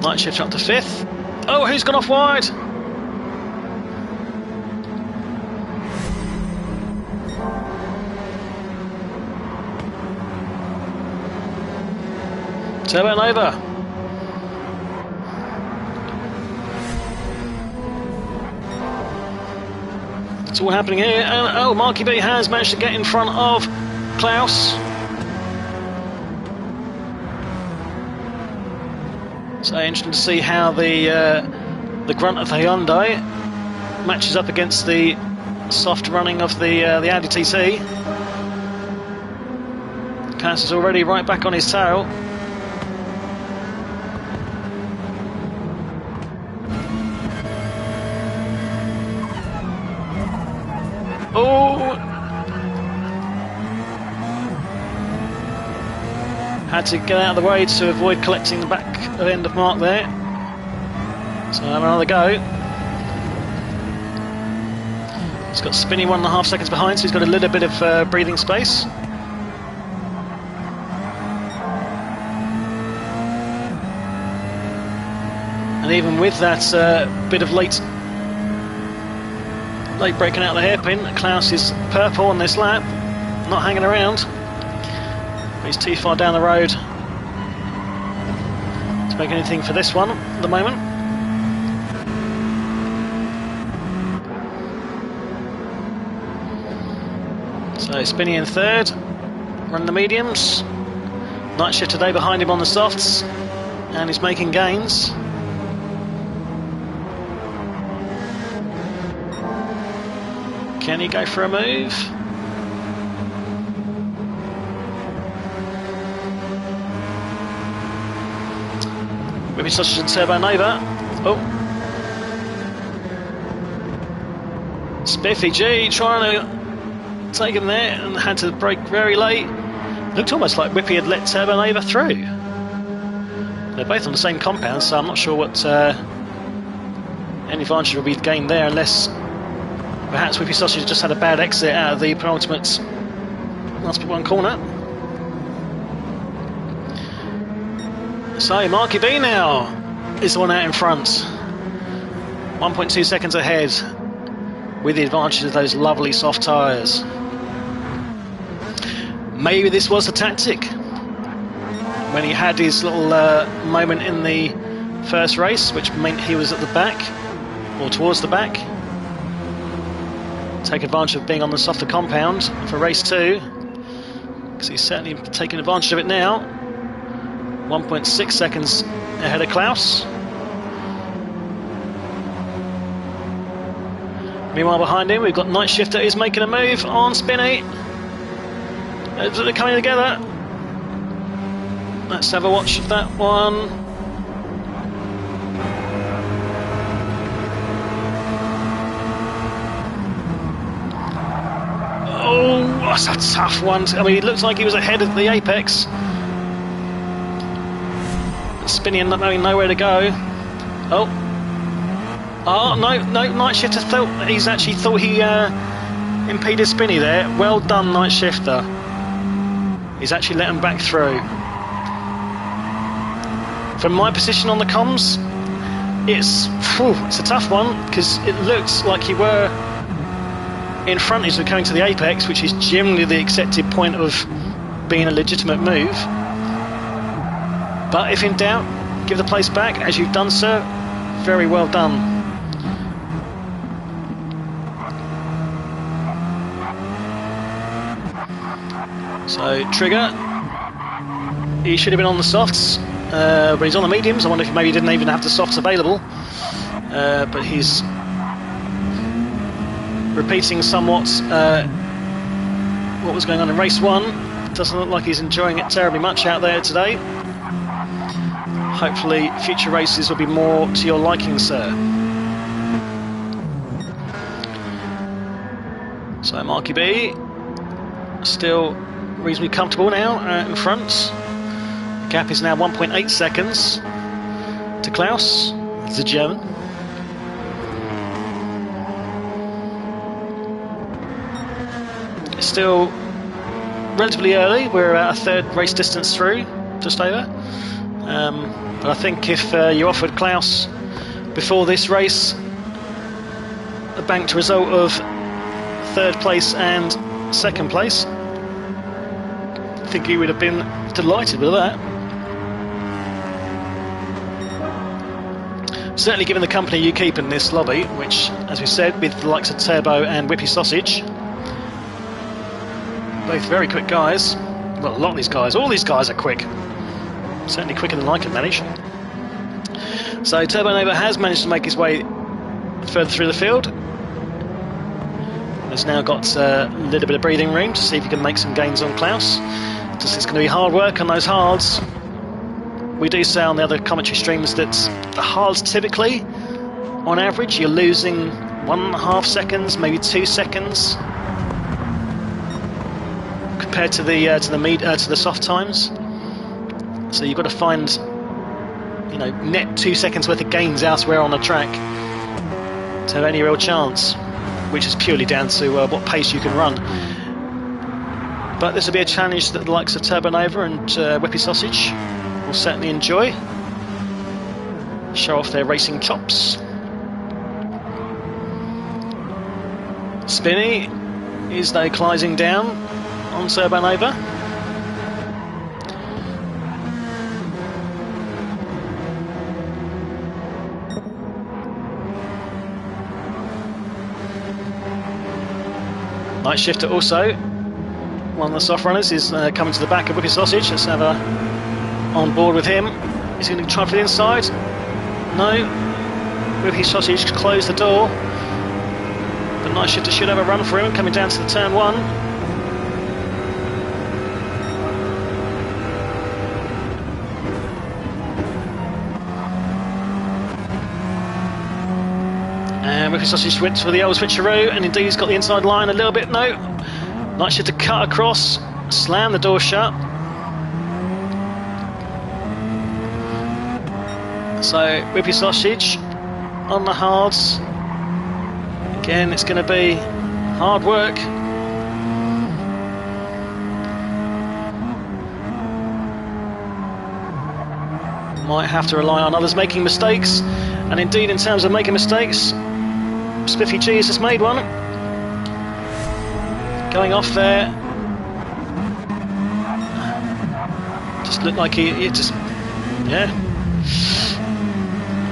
Night Shift up to 5th. Oh, who's gone off wide? Turbo Nova. It's all happening here, and oh, Marky B has managed to get in front of Klaus. So interesting to see how the grunt of the Hyundai matches up against the soft running of the Audi TC. Klaus is already right back on his tail. Oh! Had to get out of the way to avoid collecting the back end of Mark there. So have another go. He's got Spinny 1.5 seconds behind, so he's got a little bit of breathing space. And even with that bit of late breaking out the hairpin, Klaus is purple on this lap, not hanging around. But he's too far down the road to make anything for this one at the moment. So Spinny in third, running the mediums. Night Shift today behind him on the softs, and he's making gains. Can he go for a move? Maybe Sausage and Turbo Nova. Oh. Spiffy G trying to take him there and had to brake very late. Looked almost like Whippy had let Turbo Nova through. They're both on the same compound, so I'm not sure what any advantage will be gained there, unless perhaps Whippy Sausage just had a bad exit out of the penultimate last but one corner. So Marky B now is the one out in front. 1.2 seconds ahead with the advantage of those lovely soft tyres. Maybe this was the tactic when he had his little moment in the first race, which meant he was at the back or towards the back. Take advantage of being on the softer compound for race 2, because he's certainly taking advantage of it now. 1.6 seconds ahead of Klaus. Meanwhile behind him we've got Night Shifter is making a move on Spinny. They're coming together. Let's have a watch of that one. Oh, that's a tough one. I mean, it looks like he was ahead of the apex, Spinny and not knowing nowhere to go. Oh, no, Night Shifter thought he's actually thought he impeded Spinny there. Well done, Night Shifter. He's actually let him back through. From my position on the comms, it's a tough one because it looks like you were in front as we're coming to the apex, which is generally the accepted point of being a legitimate move. But if in doubt, give the place back, as you've done, sir. Very well done. So Trigger, he should have been on the softs, but he's on the mediums. I wonder if maybe he didn't even have the softs available, but he's repeating somewhat what was going on in race 1. Doesn't look like he's enjoying it terribly much out there today. Hopefully future races will be more to your liking, sir. So Marky B still reasonably comfortable now in front. The gap is now 1.8 seconds to Klaus, the German. It's still relatively early. We're about a third race distance through, just over. But I think if you offered Klaus before this race a banked result of third place and second place, I think he would have been delighted with that. Certainly given the company you keep in this lobby, which, as we said, with the likes of Turbo and Whippy Sausage, both very quick guys. Well, a lot of these guys, all these guys are quick. Certainly quicker than I can manage. So Turbo Nova has managed to make his way further through the field. Has now got a little bit of breathing room to see if he can make some gains on Klaus. Just it's going to be hard work on those hards. We do say on the other commentary streams that the hards typically, on average, you're losing 1.5 seconds, maybe 2 seconds compared to the soft times. So you've got to find, you know, net 2 seconds worth of gains elsewhere on the track to have any real chance, which is purely down to what pace you can run. But this will be a challenge that the likes of Turbo Nova and Whippy Sausage will certainly enjoy. Show off their racing chops. Spinny is though closing down on Turbo Nova. Night Shifter also, one of the soft runners, is coming to the back of Whippy Sausage. Let's have a on board with him. He's going to try for the inside. No. Whippy Sausage closed the door. But Night Shifter should have a run for him coming down to the turn 1. And Whippy Sausage went for the old switcheroo, and indeed he's got the inside line a little bit. No. Night Shifter cut across, slam the door shut. So Whippy Sausage on the hards. Again, it's going to be hard work. Might have to rely on others making mistakes, and indeed in terms of making mistakes, Spiffy G has just made one. Going off there. Just looked like he just, yeah.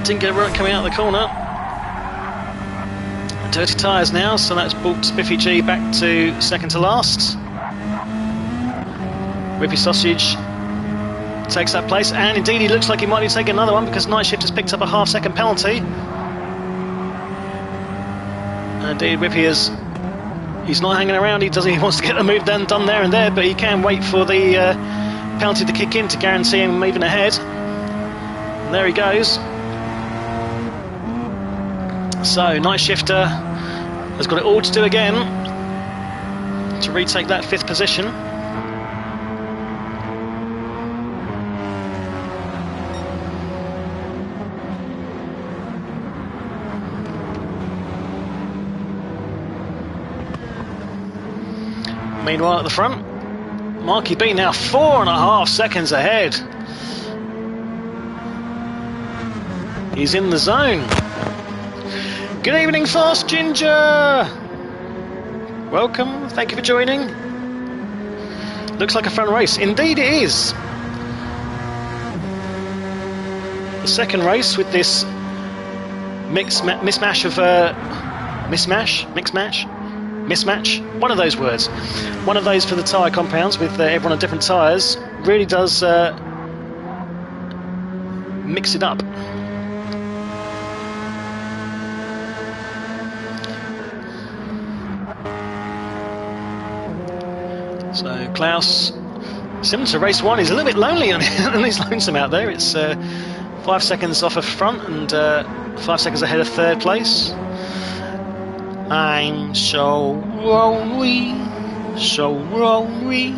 Didn't get it right coming out of the corner. Dirty tyres now, so that's brought Spiffy G back to second to last. Whippy Sausage takes that place, and indeed he looks like he might be taking another one because Night Shift has picked up a half-second penalty. And indeed Whippy is, he's not hanging around. He wants to get the move done there and there, but he can wait for the penalty to kick in to guarantee him moving ahead. And there he goes. So Night Shifter has got it all to do again to retake that 5th position. Meanwhile at the front, Marky B now 4.5 seconds ahead. He's in the zone. Good evening, Fast Ginger. Welcome, thank you for joining. Looks like a fun race. Indeed it is. The second race with this mismatch, one of those words. One of those for the tyre compounds with everyone on different tyres really does mix it up. So Klaus, similar to race one, he's a little bit lonely and he's lonesome out there. It's 5 seconds off of front and 5 seconds ahead of third place. I'm so lonely, so lonely.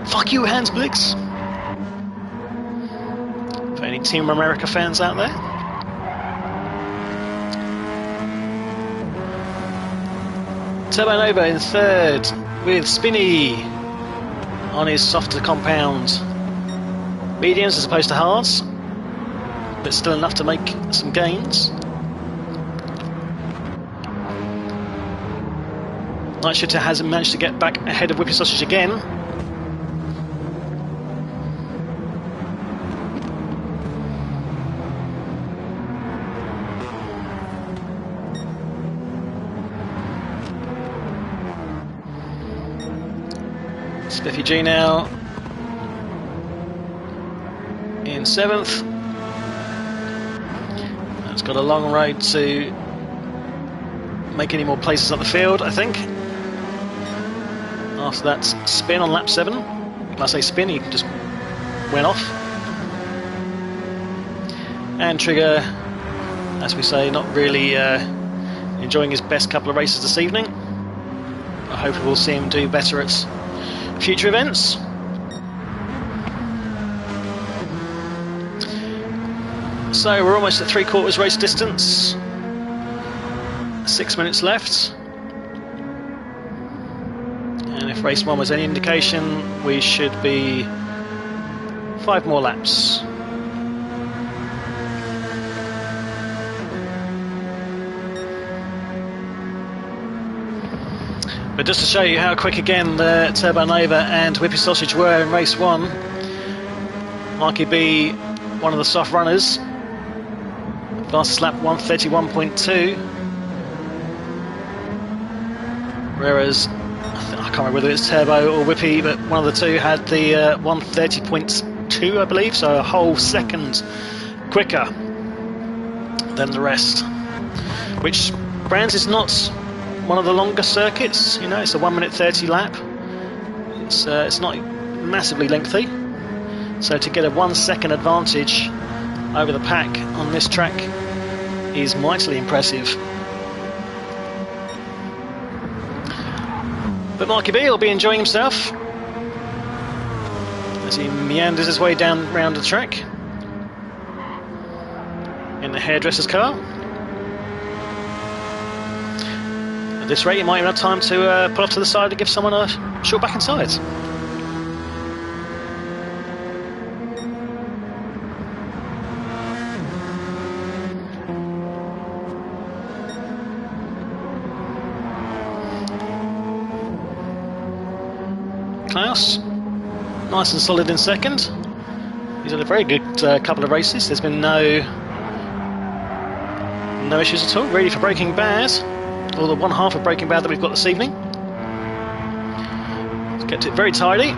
Fuck you, Hans Blix. For any Team America fans out there. Turbo Nova in third with Spinny on his softer compound. Mediums as opposed to hards, but still enough to make some gains. Night Shifter hasn't managed to get back ahead of Whippy Sausage again. Spiffy G now in seventh. It's got a long road to make any more places up the field, I think. After that spin on lap 7, when I say spin, he just went off. And Trigger, as we say, not really enjoying his best couple of races this evening. I hope we'll see him do better at future events. So we're almost at 3/4 race distance. 6 minutes left. And if race 1 was any indication, we should be 5 more laps. But just to show you how quick again the Turbo Nova and Whippy Sausage were in race 1, Marky B, one of the soft runners, fastest lap 1:31.2, whereas I can't remember whether it's Turbo or Whippy, but one of the two had the 1:30.2, I believe, so a whole second quicker than the rest, which Brands is not one of the longer circuits. You know, it's a 1:30 lap. It's not massively lengthy, so to get a 1 second advantage over the pack on this track is mightily impressive. But Marky B will be enjoying himself as he meanders his way down round the track in the hairdresser's car. At this rate, you might even have time to pull off to the side and give someone a short back and sides. Klaus, nice and solid in second. He's had a very good couple of races. There's been no issues at all, really, for Breaking Bad, or the one half of Breaking Bad that we've got this evening. He's kept it very tidy.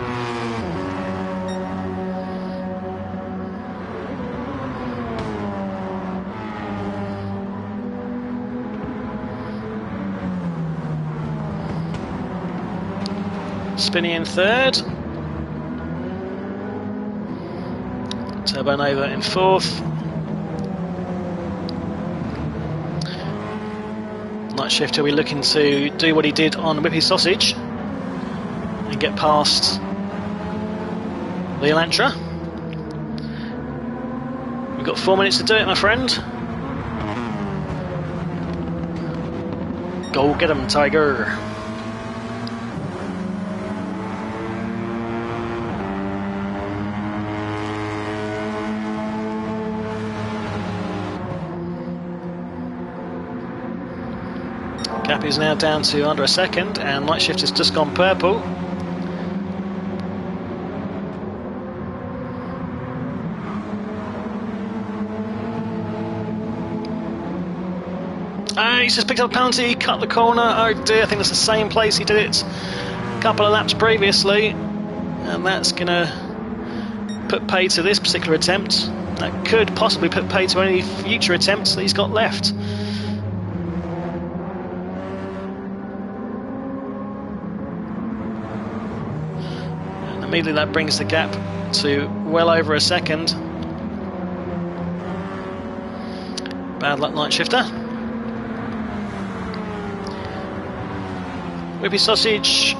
Spinny in third, Turbo Nova in fourth, Night Shifter will be looking to do what he did on Whippy Sausage and get past the Elantra. We've got 4 minutes to do it, my friend. Go get him, Tiger. Gap is now down to under a second, and Night Shift has just gone purple. He's just picked up a penalty, cut the corner. Oh dear, I think that's the same place he did it a couple of laps previously, and that's going to put pay to this particular attempt. That could possibly put pay to any future attempts that he's got left. And immediately that brings the gap to well over a second. Bad luck, Night Shifter. Whippy Sausage,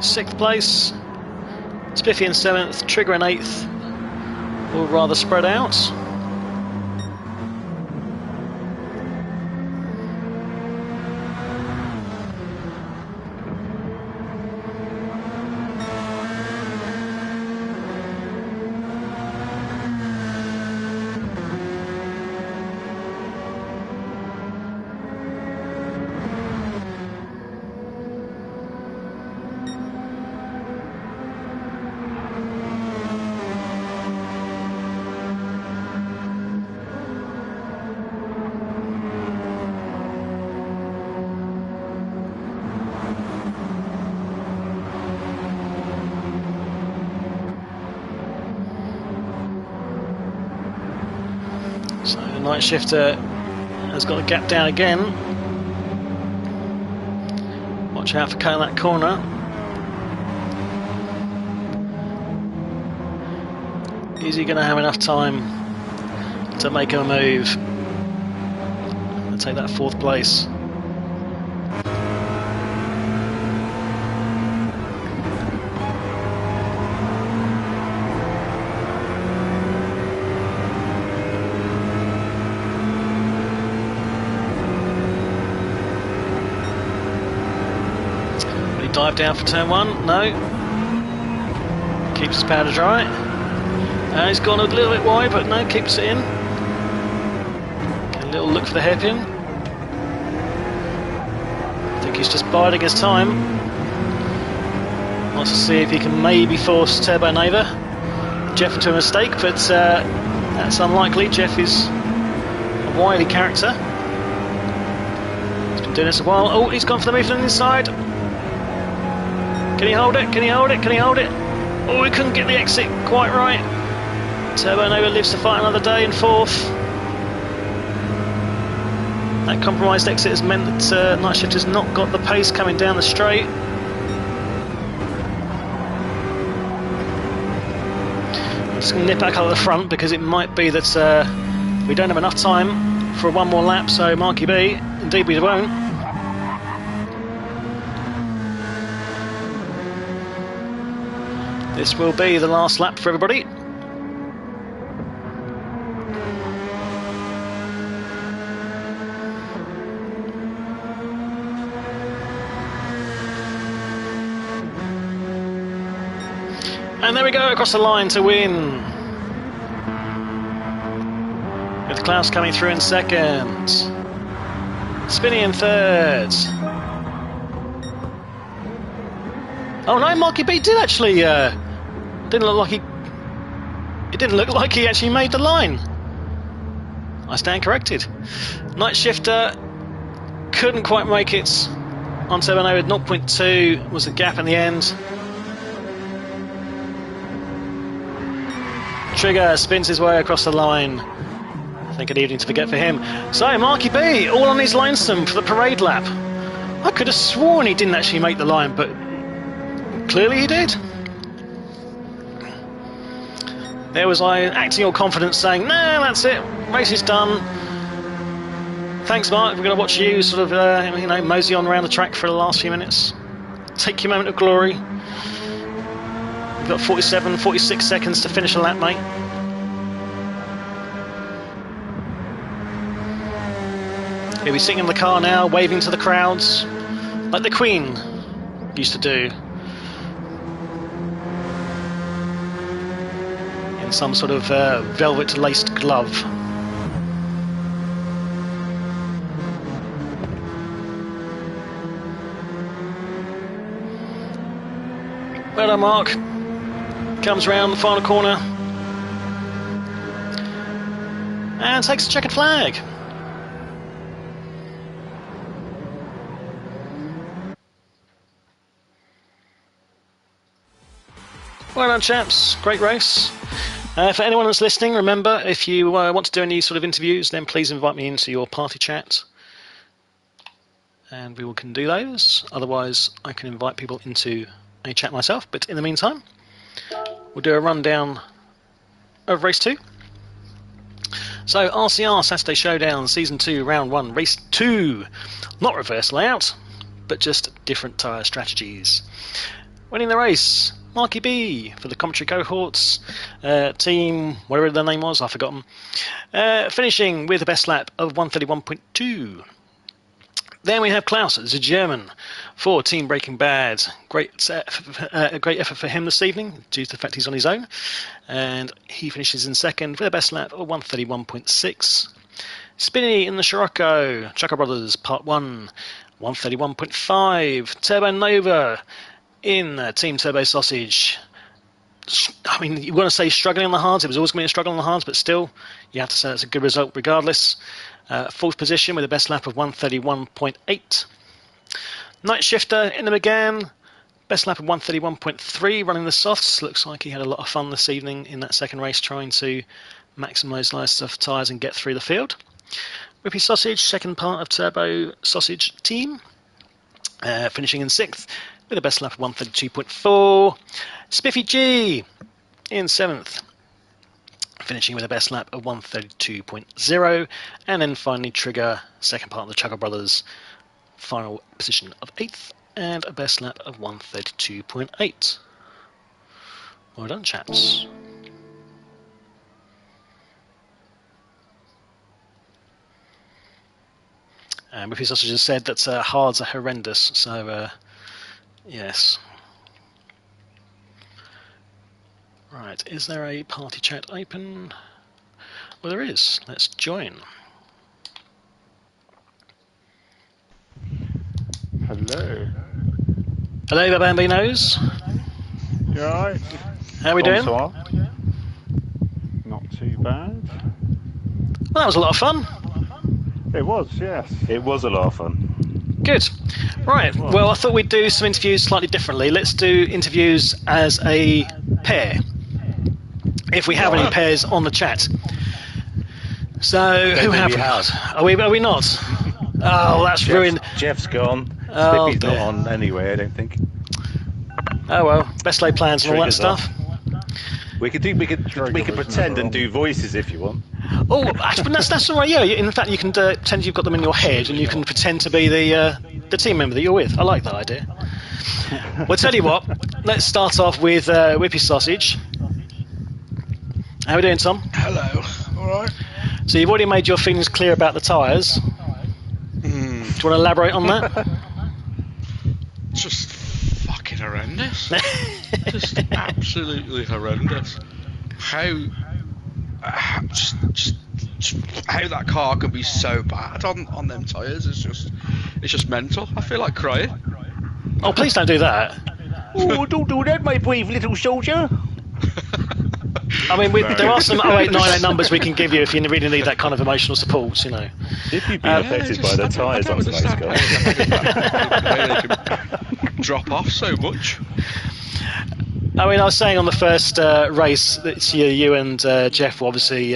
6th place. Spiffy in 7th, Trigger in 8th, all rather spread out. So the Night Shifter has got a gap down again. Watch out for cutting that corner. Is he going to have enough time to make a move and take that 4th place? Dive down for turn 1, no. Keeps his powder dry. He's gone a little bit wide, but no, keeps it in. A little look for the hairpin. I think he's just biding his time. Wants to see if he can maybe force Turbo Neighbour Jeff into a mistake, but that's unlikely. Jeff is a wily character. He's been doing this a while. Oh, he's gone for the move from the inside. Can he hold it? Can he hold it? Can he hold it? Oh, he couldn't get the exit quite right. Turbo Neighbour lives to fight another day in 4th. That compromised exit has meant that Night Shift has not got the pace coming down the straight. I'm just going to nip back up at the front because it might be that we don't have enough time for one more lap, so Marky B, indeed we won't. This will be the last lap for everybody. And there we go, across the line to win. With Klaus coming through in 2nd. Spinny in 3rd. Oh no, Marky B did actually didn't look like he actually made the line. I stand corrected. Night Shifter couldn't quite make it on Turbo Neighbour. 0.2 was the gap in the end. Trigger spins his way across the line. I think an evening to forget for him. So Marky B all on his lonesome for the parade lap. I could have sworn he didn't actually make the line, but clearly he did. There was I acting all confident saying, no, that's it, race is done. Thanks Mark, we're going to watch you sort of mosey on around the track for the last few minutes. Take your moment of glory. You've got 47, 46 seconds to finish a lap, mate. He'll be sitting in the car now, waving to the crowds, like the Queen used to do. In some sort of velvet-laced glove. Well done, Mark. Comes round the final corner and takes the checkered flag. Well done, chaps. Great race. For anyone that's listening, remember, if you want to do any sort of interviews, then please invite me into your party chat, and we can do those. Otherwise, I can invite people into a chat myself. But in the meantime, we'll do a rundown of race 2. So, RCR Saturday Showdown, Season 2, Round 1, Race 2. Not reverse layout, but just different tyre strategies. Winning the race, Marky B for the commentary cohorts, team, whatever their name was, I've forgotten. Finishing with a best lap of 1:31.2. Then we have Klaus, the German, for Team Breaking Bad. Great effort for him this evening, due to the fact he's on his own. And he finishes in second with a best lap of 1:31.6. Spinny in the Scirocco, Chucker Brothers, Part 1, 1:31.5. Turbo Nova in Team Turbo Sausage. I mean, you want to say struggling on the hards. It was always going to be a struggle on the hards, but still, you have to say that's a good result regardless. Fourth position with a best lap of 1:31.8. Night Shifter in the McGann, best lap of 1:31.3, running the softs. Looks like he had a lot of fun this evening in that second race, trying to maximise life stuff tyres and get through the field. Whippy Sausage, second part of Turbo Sausage team, finishing in sixth with a best lap of 1:32.4. Spiffy G in seventh, finishing with a best lap of 1:32.0, and then finally Trigger, second part of the Chugger Brothers, final position of 8th, and a best lap of 1:32.8. Well done, chaps. And Whippy Sausage has said that hards are horrendous, so yes. Right, is there a party chat open? Well, there is. Let's join. Hello. Hello, Bambinos. You alright? How are we doing? Not too bad. Well, that was a lot of fun. It was, yes. It was a lot of fun. Good. Right, well, I thought we'd do some interviews slightly differently. Let's do interviews as a pair, if we have any pairs on the chat. So, who have we got? Are we not? Oh, that's ruined. Jeff's gone. Oh, Spippy's not on anyway, I don't think. Oh well, best laid plans and all that stuff. We could pretend and do voices if you want. Oh, that's all right. Yeah, in fact, you can pretend you've got them in your head, and you can pretend to be the team member that you're with. I like that idea. Well, tell you what, let's start off with Whippy Sausage. How are we doing, Tom? Hello. All right. So you've already made your feelings clear about the tyres. Do you want to elaborate on that? Just fucking horrendous. Just absolutely horrendous. How that car could be so bad on them tyres is just mental. I feel like crying. Oh, please don't do that. Oh, don't do that, my brave little soldier. I mean, there are some 0898 numbers we can give you if you really need that kind of emotional support, you know. If you've been affected by the tyres on today's car. They can drop off so much. I mean, I was saying on the first race that you and Jeff were obviously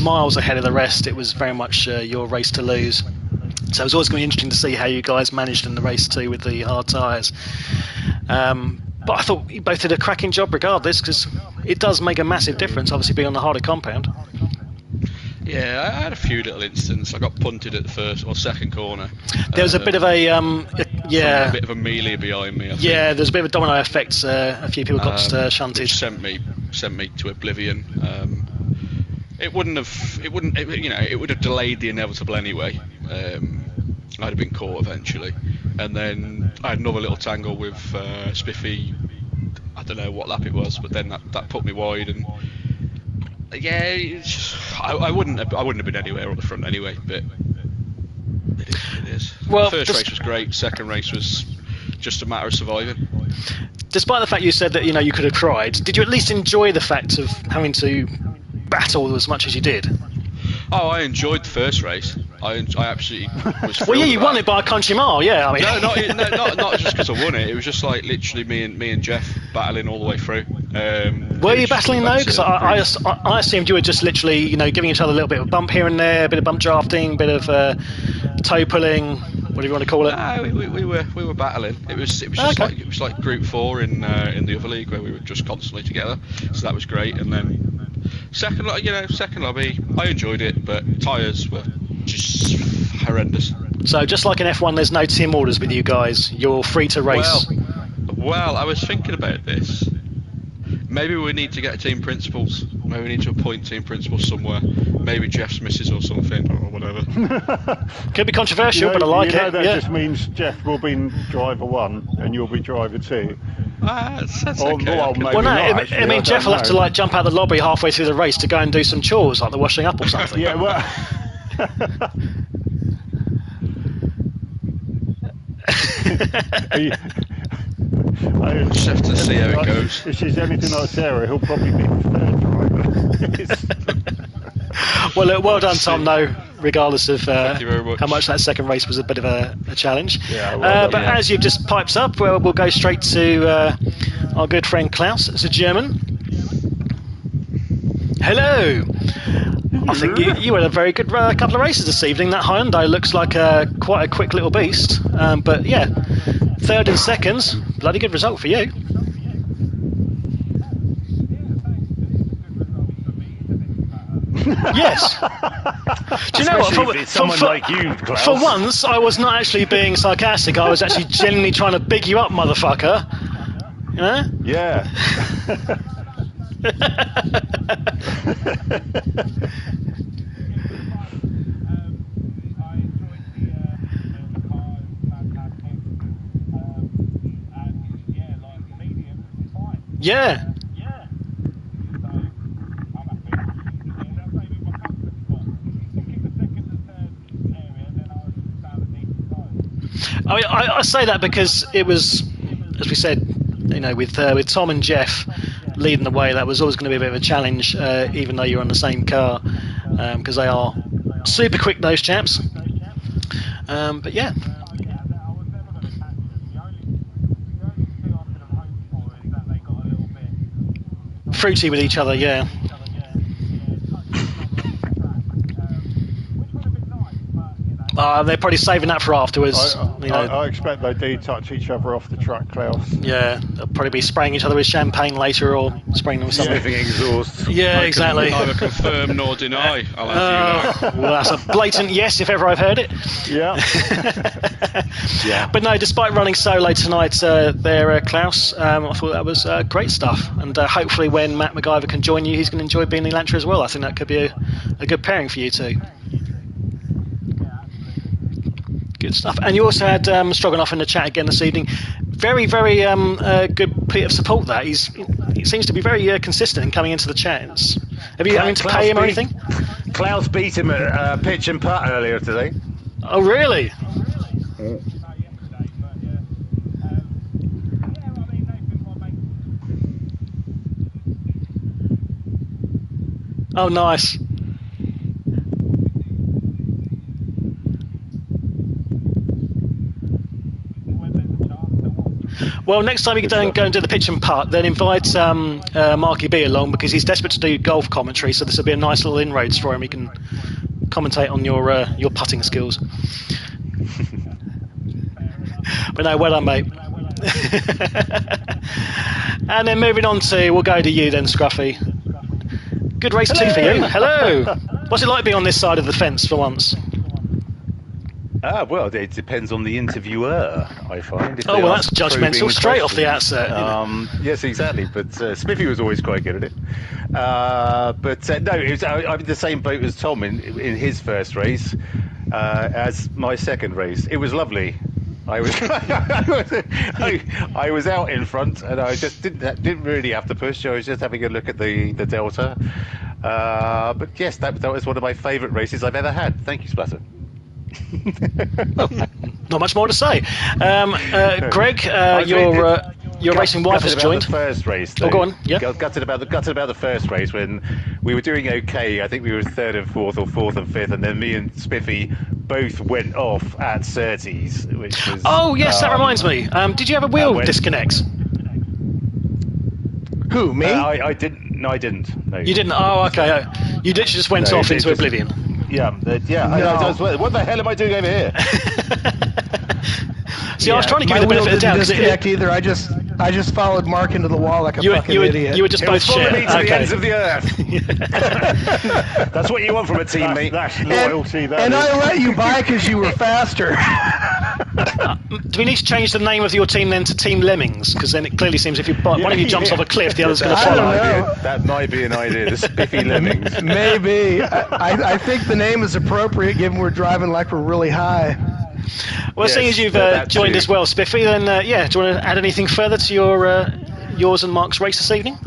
miles ahead of the rest. It was very much your race to lose. So it was always going to be interesting to see how you guys managed in the race too with the hard tyres. But I thought you both did a cracking job regardless, because it does make a massive difference, obviously, being on the harder compound. Yeah, I had a few little incidents. I got punted at the first or second corner. There was a bit of a a bit of a melee behind me. I think. Yeah, there's a bit of a domino effect. A few people got shunted, which sent me to oblivion. It would have delayed the inevitable anyway. I'd have been caught eventually, and then I had another little tangle with Spiffy. I don't know what lap it was, but then that put me wide, and yeah, I wouldn't have been anywhere on the front anyway. But it is what it is. Well, first race was great. Second race was just a matter of surviving. despite the fact you said that you could have cried, did you at least enjoy the fact of having to battle as much as you did? Oh, I enjoyed the first race. I absolutely was. Well, yeah, you won it by a country mile. Yeah, I mean. Not just because I won it. It was just like literally me and Jeff battling all the way through. Were you battling though? Because I assumed you were just literally, giving each other a little bit of bump here and there, a bit of bump drafting, a bit of toe pulling, whatever you want to call it. No, we were battling. It was just Okay. like Group 4 in the other league where we were just constantly together. So that was great. And then second lobby, I enjoyed it, but tyres were just horrendous. So just like in F1, there's no team orders with you guys. You're free to race. Well, I was thinking about this. Maybe we need to get team principals. Maybe we need to appoint team principals somewhere. Maybe Jeff's missus or something, or whatever. Could be controversial, but I like it. That Yeah. just means Jeff will be driver 1 and you'll be driver 2. That's Or, okay. well, I can- maybe Well, no, not, I actually, mean I Jeff don't will have to know. like jump out the lobby halfway through the race to go and do some chores, like the washing up or something. Yeah, well. I just have to see how it goes. If she's anything like Sarah, he'll probably be the third driver. Well done, Tom. Though, regardless of Thank you very much. how much that second race was a bit of a challenge. Yeah, well done, but yeah. as you've just piped up, we'll go straight to our good friend Klaus. It's a German. Hello. I think you had a very good couple of races this evening. That Hyundai looks like quite a quick little beast. But yeah, third and seconds, bloody good result for you. Yes. Do you know what? Especially if it's someone like you, Klaus. For once, I was not actually being sarcastic. I was actually genuinely trying to big you up, motherfucker. You know? Yeah. Yeah. I say that because it was, as we said, with Tom and Jeff leading the way, that was always going to be a bit of a challenge, even though you're on the same car, because they are super quick, those chaps. But yeah. Fruity with each other, yeah. They're probably saving that for afterwards. I expect they do touch each other off the track, Klaus. Yeah, they'll probably be spraying each other with champagne later, or spraying them with something. Sniffing exhaust. Yeah, I exactly. can neither confirm nor deny. I'll have you know. Well, that's a blatant yes if ever I've heard it. Yeah. Yeah. But no, despite running solo tonight there, Klaus, I thought that was great stuff. And hopefully when Matt MacGyver can join you, he's going to enjoy being the Elantra as well. I think that could be a good pairing for you two. Good stuff. And you also had Stroganoff in the chat again this evening. Very, very good bit of support there. He seems to be very consistent in coming into the chat. Have you having to pay him or anything? Klaus beat him at pitch and putt earlier today. Oh, really? Oh, nice. Well, next time you go and do the pitch and putt, then invite Marky B along, because he's desperate to do golf commentary, so this will be a nice little inroads for him. He can commentate on your putting skills. But no, well done, mate. And then moving on we'll go to you then, Scruffy. Good race too for you. Hello. What's it like being on this side of the fence for once? Well, it depends on the interviewer, I find. If Oh, they well, ask that's judgmental probing straight off the questions. outset. Yes, exactly. But Spiffy was always quite good at it. No, it was, I'm in the same boat as Tom in his first race as my second race. It was lovely. I was I was out in front, and I just didn't really have to push. I was just having a look at the Delta. But yes, that was one of my favourite races I've ever had. Thank you, Splatter. Not much more to say. Greg, your racing wife has joined. The first race, though. Oh, go on. Yeah. Gutted about the first race when we were doing okay. I think we were third and fourth, or fourth and fifth, and then me and Spiffy both went off at Surtees, which was. Oh yes, that reminds me. Did you have a wheel disconnect? Who, me? I didn't. No, I didn't. No. You didn't. Oh, okay. You literally just went off into oblivion. Yeah. What the hell am I doing over here? See, I was trying to give you the benefit of the doubt. Disconnect either. I just followed Mark into the wall like a fucking idiot. You were just both share. Me to the ends of the earth. That's what you want from a teammate. That's loyalty. And I let you by because you were faster. Do we need to change the name of your team then to Team Lemmings? Because then it clearly seems if one of you jumps off a cliff, the other's going to follow. I don't know. That might be an idea. The Spiffy Lemmings. Maybe. I think the name is appropriate given we're driving like we're really high. Well, seeing as you've joined as well, Spiffy, then do you want to add anything further to yours and Mark's race this evening?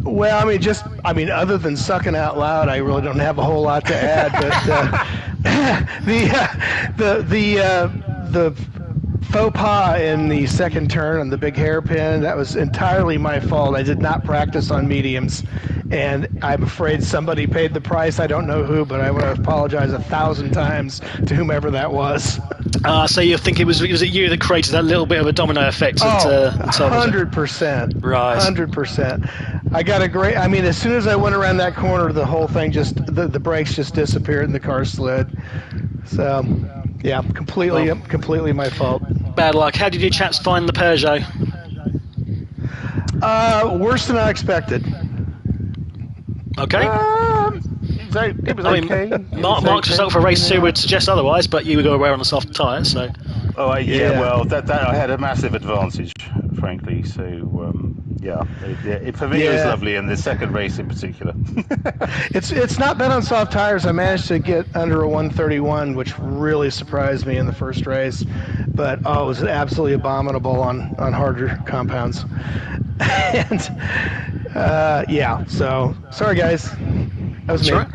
Well, other than sucking out loud, I really don't have a whole lot to add. But the faux pas in the second turn on the big hairpin, that was entirely my fault. I did not practice on mediums, and I'm afraid somebody paid the price. I don't know who, but I want to apologize 1,000 times to whomever that was. So you think was it you that created that little bit of a domino effect? 100%. Right. 100%. I got a great. As soon as I went around that corner, the whole thing the brakes just disappeared and the car slid. So, yeah, completely my fault. Bad luck. How did you chaps find the Peugeot? Worse than I expected. Okay. It was okay. Mark's result for race 2 would suggest otherwise, but you were going to wear on the soft tyres, so. Oh, yeah. Well, that I had a massive advantage, frankly. So, for me it was lovely, and the second race in particular. It's not bad on soft tires. I managed to get under a 131, which really surprised me in the first race. But it was absolutely abominable on harder compounds. And so sorry guys. That was me. Right.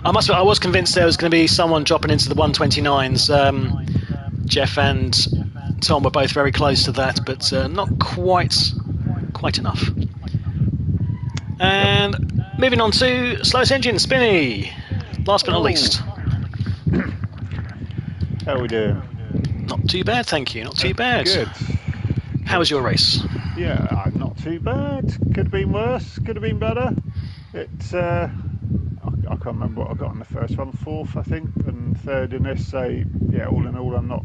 I was convinced there was going to be someone dropping into the 129s. Jeff and Tom were both very close to that, but not quite enough. And moving on to slowest engine, Spinny. Last but not least. How we doing? Not too bad, thank you. Not too bad. Good. How was your race? Yeah, not too bad. Could have been worse. Could have been better. It's I can't remember what I got on the first one. Fourth, I think, and third in this. So yeah, all in all, I'm not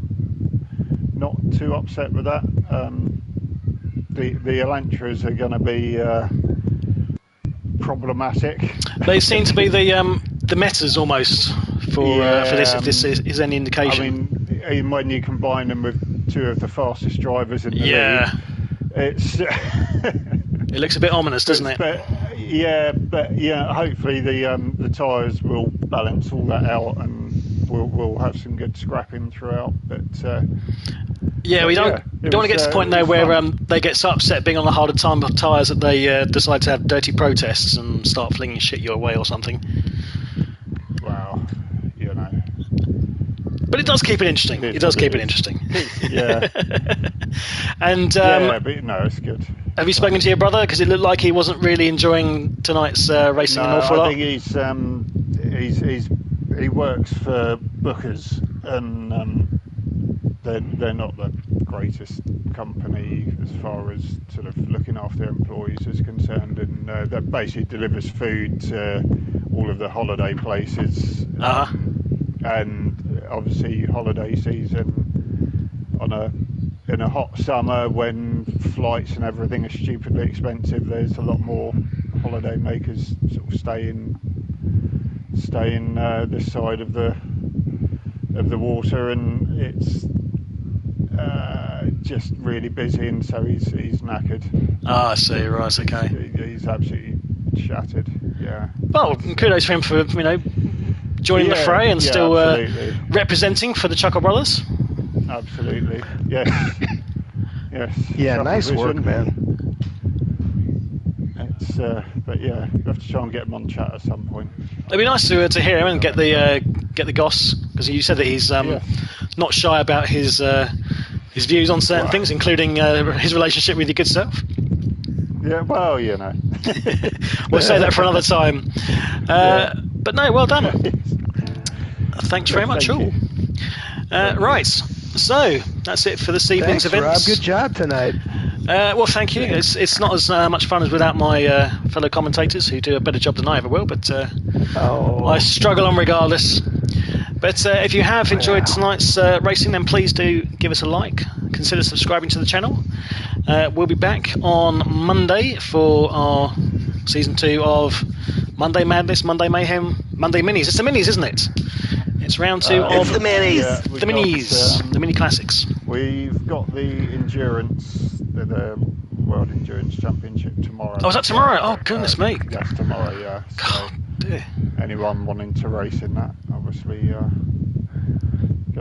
too upset with that. The Elantras are going to be problematic. They seem to be the metas almost for this, if this is any indication. Even when you combine them with two of the fastest drivers in the league, it's it looks a bit ominous, doesn't it? But hopefully the tyres will balance all that out, and we'll have some good scrapping throughout. But we don't want to get to the point now where they get so upset being on the harder tyres that they decide to have dirty protests and start flinging shit your way or something. Wow, But it does keep it interesting. It does keep it interesting. Yeah. And but no, it's good. Have you spoken to your brother? Because it looked like he wasn't really enjoying tonight's racing an awful lot. I think he works for Bookers, and they're not the greatest company as far as sort of looking after employees is concerned, and that basically delivers food to all of the holiday places. And obviously holiday season in a hot summer when flights and everything are stupidly expensive, there's a lot more holiday makers sort of staying this side of the water, and it's just really busy, and so he's knackered. I see. Right. Okay. He's absolutely shattered. Yeah. Well, kudos for him for joining the fray and still representing for the Chuckle Brothers. Absolutely. Yes. Yes. Yeah. Nice work, man. It's but yeah, you have to try and get him on chat at some point. It'd be nice to hear him and get the goss, because you said that he's not shy about his His views on certain things, including his relationship with your good self. Yeah, well, you know. We'll say that for another time. But no, well done. Thanks very much, Thank all. Right, so that's it for this evening's Thanks, events. Rob. Good job tonight. Well, thank you. It's not as much fun as without my fellow commentators who do a better job than I ever will, but I struggle on regardless. But if you have enjoyed tonight's racing, then please do give us a like. Consider subscribing to the channel. We'll be back on Monday for our Season 2 of Monday Madness, Monday Mayhem, Monday Minis. It's the Minis, isn't it? It's round 2 of It's the Minis. Yeah, the Minis, the Mini Classics. We've got the endurance, the World Endurance Championship tomorrow. Oh, is that tomorrow? Oh, goodness me. Yes, tomorrow, yeah. So God, dear. anyone wanting to race in that, obviously...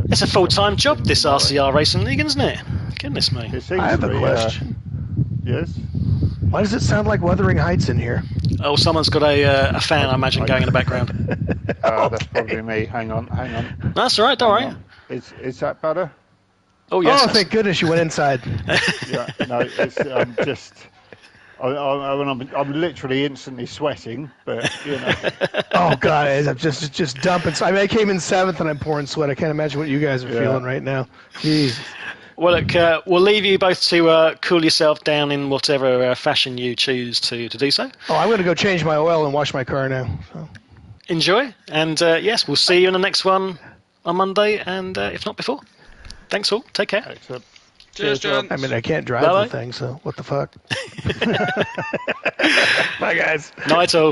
It's a full-time job, this RCR Racing League, isn't it? Goodness me. It seems I have to a be, question. Yes? Why does it sound like Wuthering Heights in here? Oh, someo's got a fan, I imagine, going in the background. That's probably me. Hang on. That's all right, don't worry. Is that better? Oh, yes. Oh, thank goodness you went inside. Yeah, no, I'm just... I'm literally instantly sweating, but, you know... Oh, God, I'm just dumping. I mean, I came in 7th and I'm pouring sweat. I can't imagine what you guys are feeling right now. Jeez. Well, look, we'll leave you both to cool yourself down in whatever fashion you choose to do so. Oh, I'm going to go change my oil and wash my car now. So. Enjoy, and yes, we'll see you in the next one on Monday, and if not before. Thanks all. Take care. Excellent. Cheers, John. I mean, I can't drive Bye-bye. the thing, so what the fuck? Bye, guys. Night all.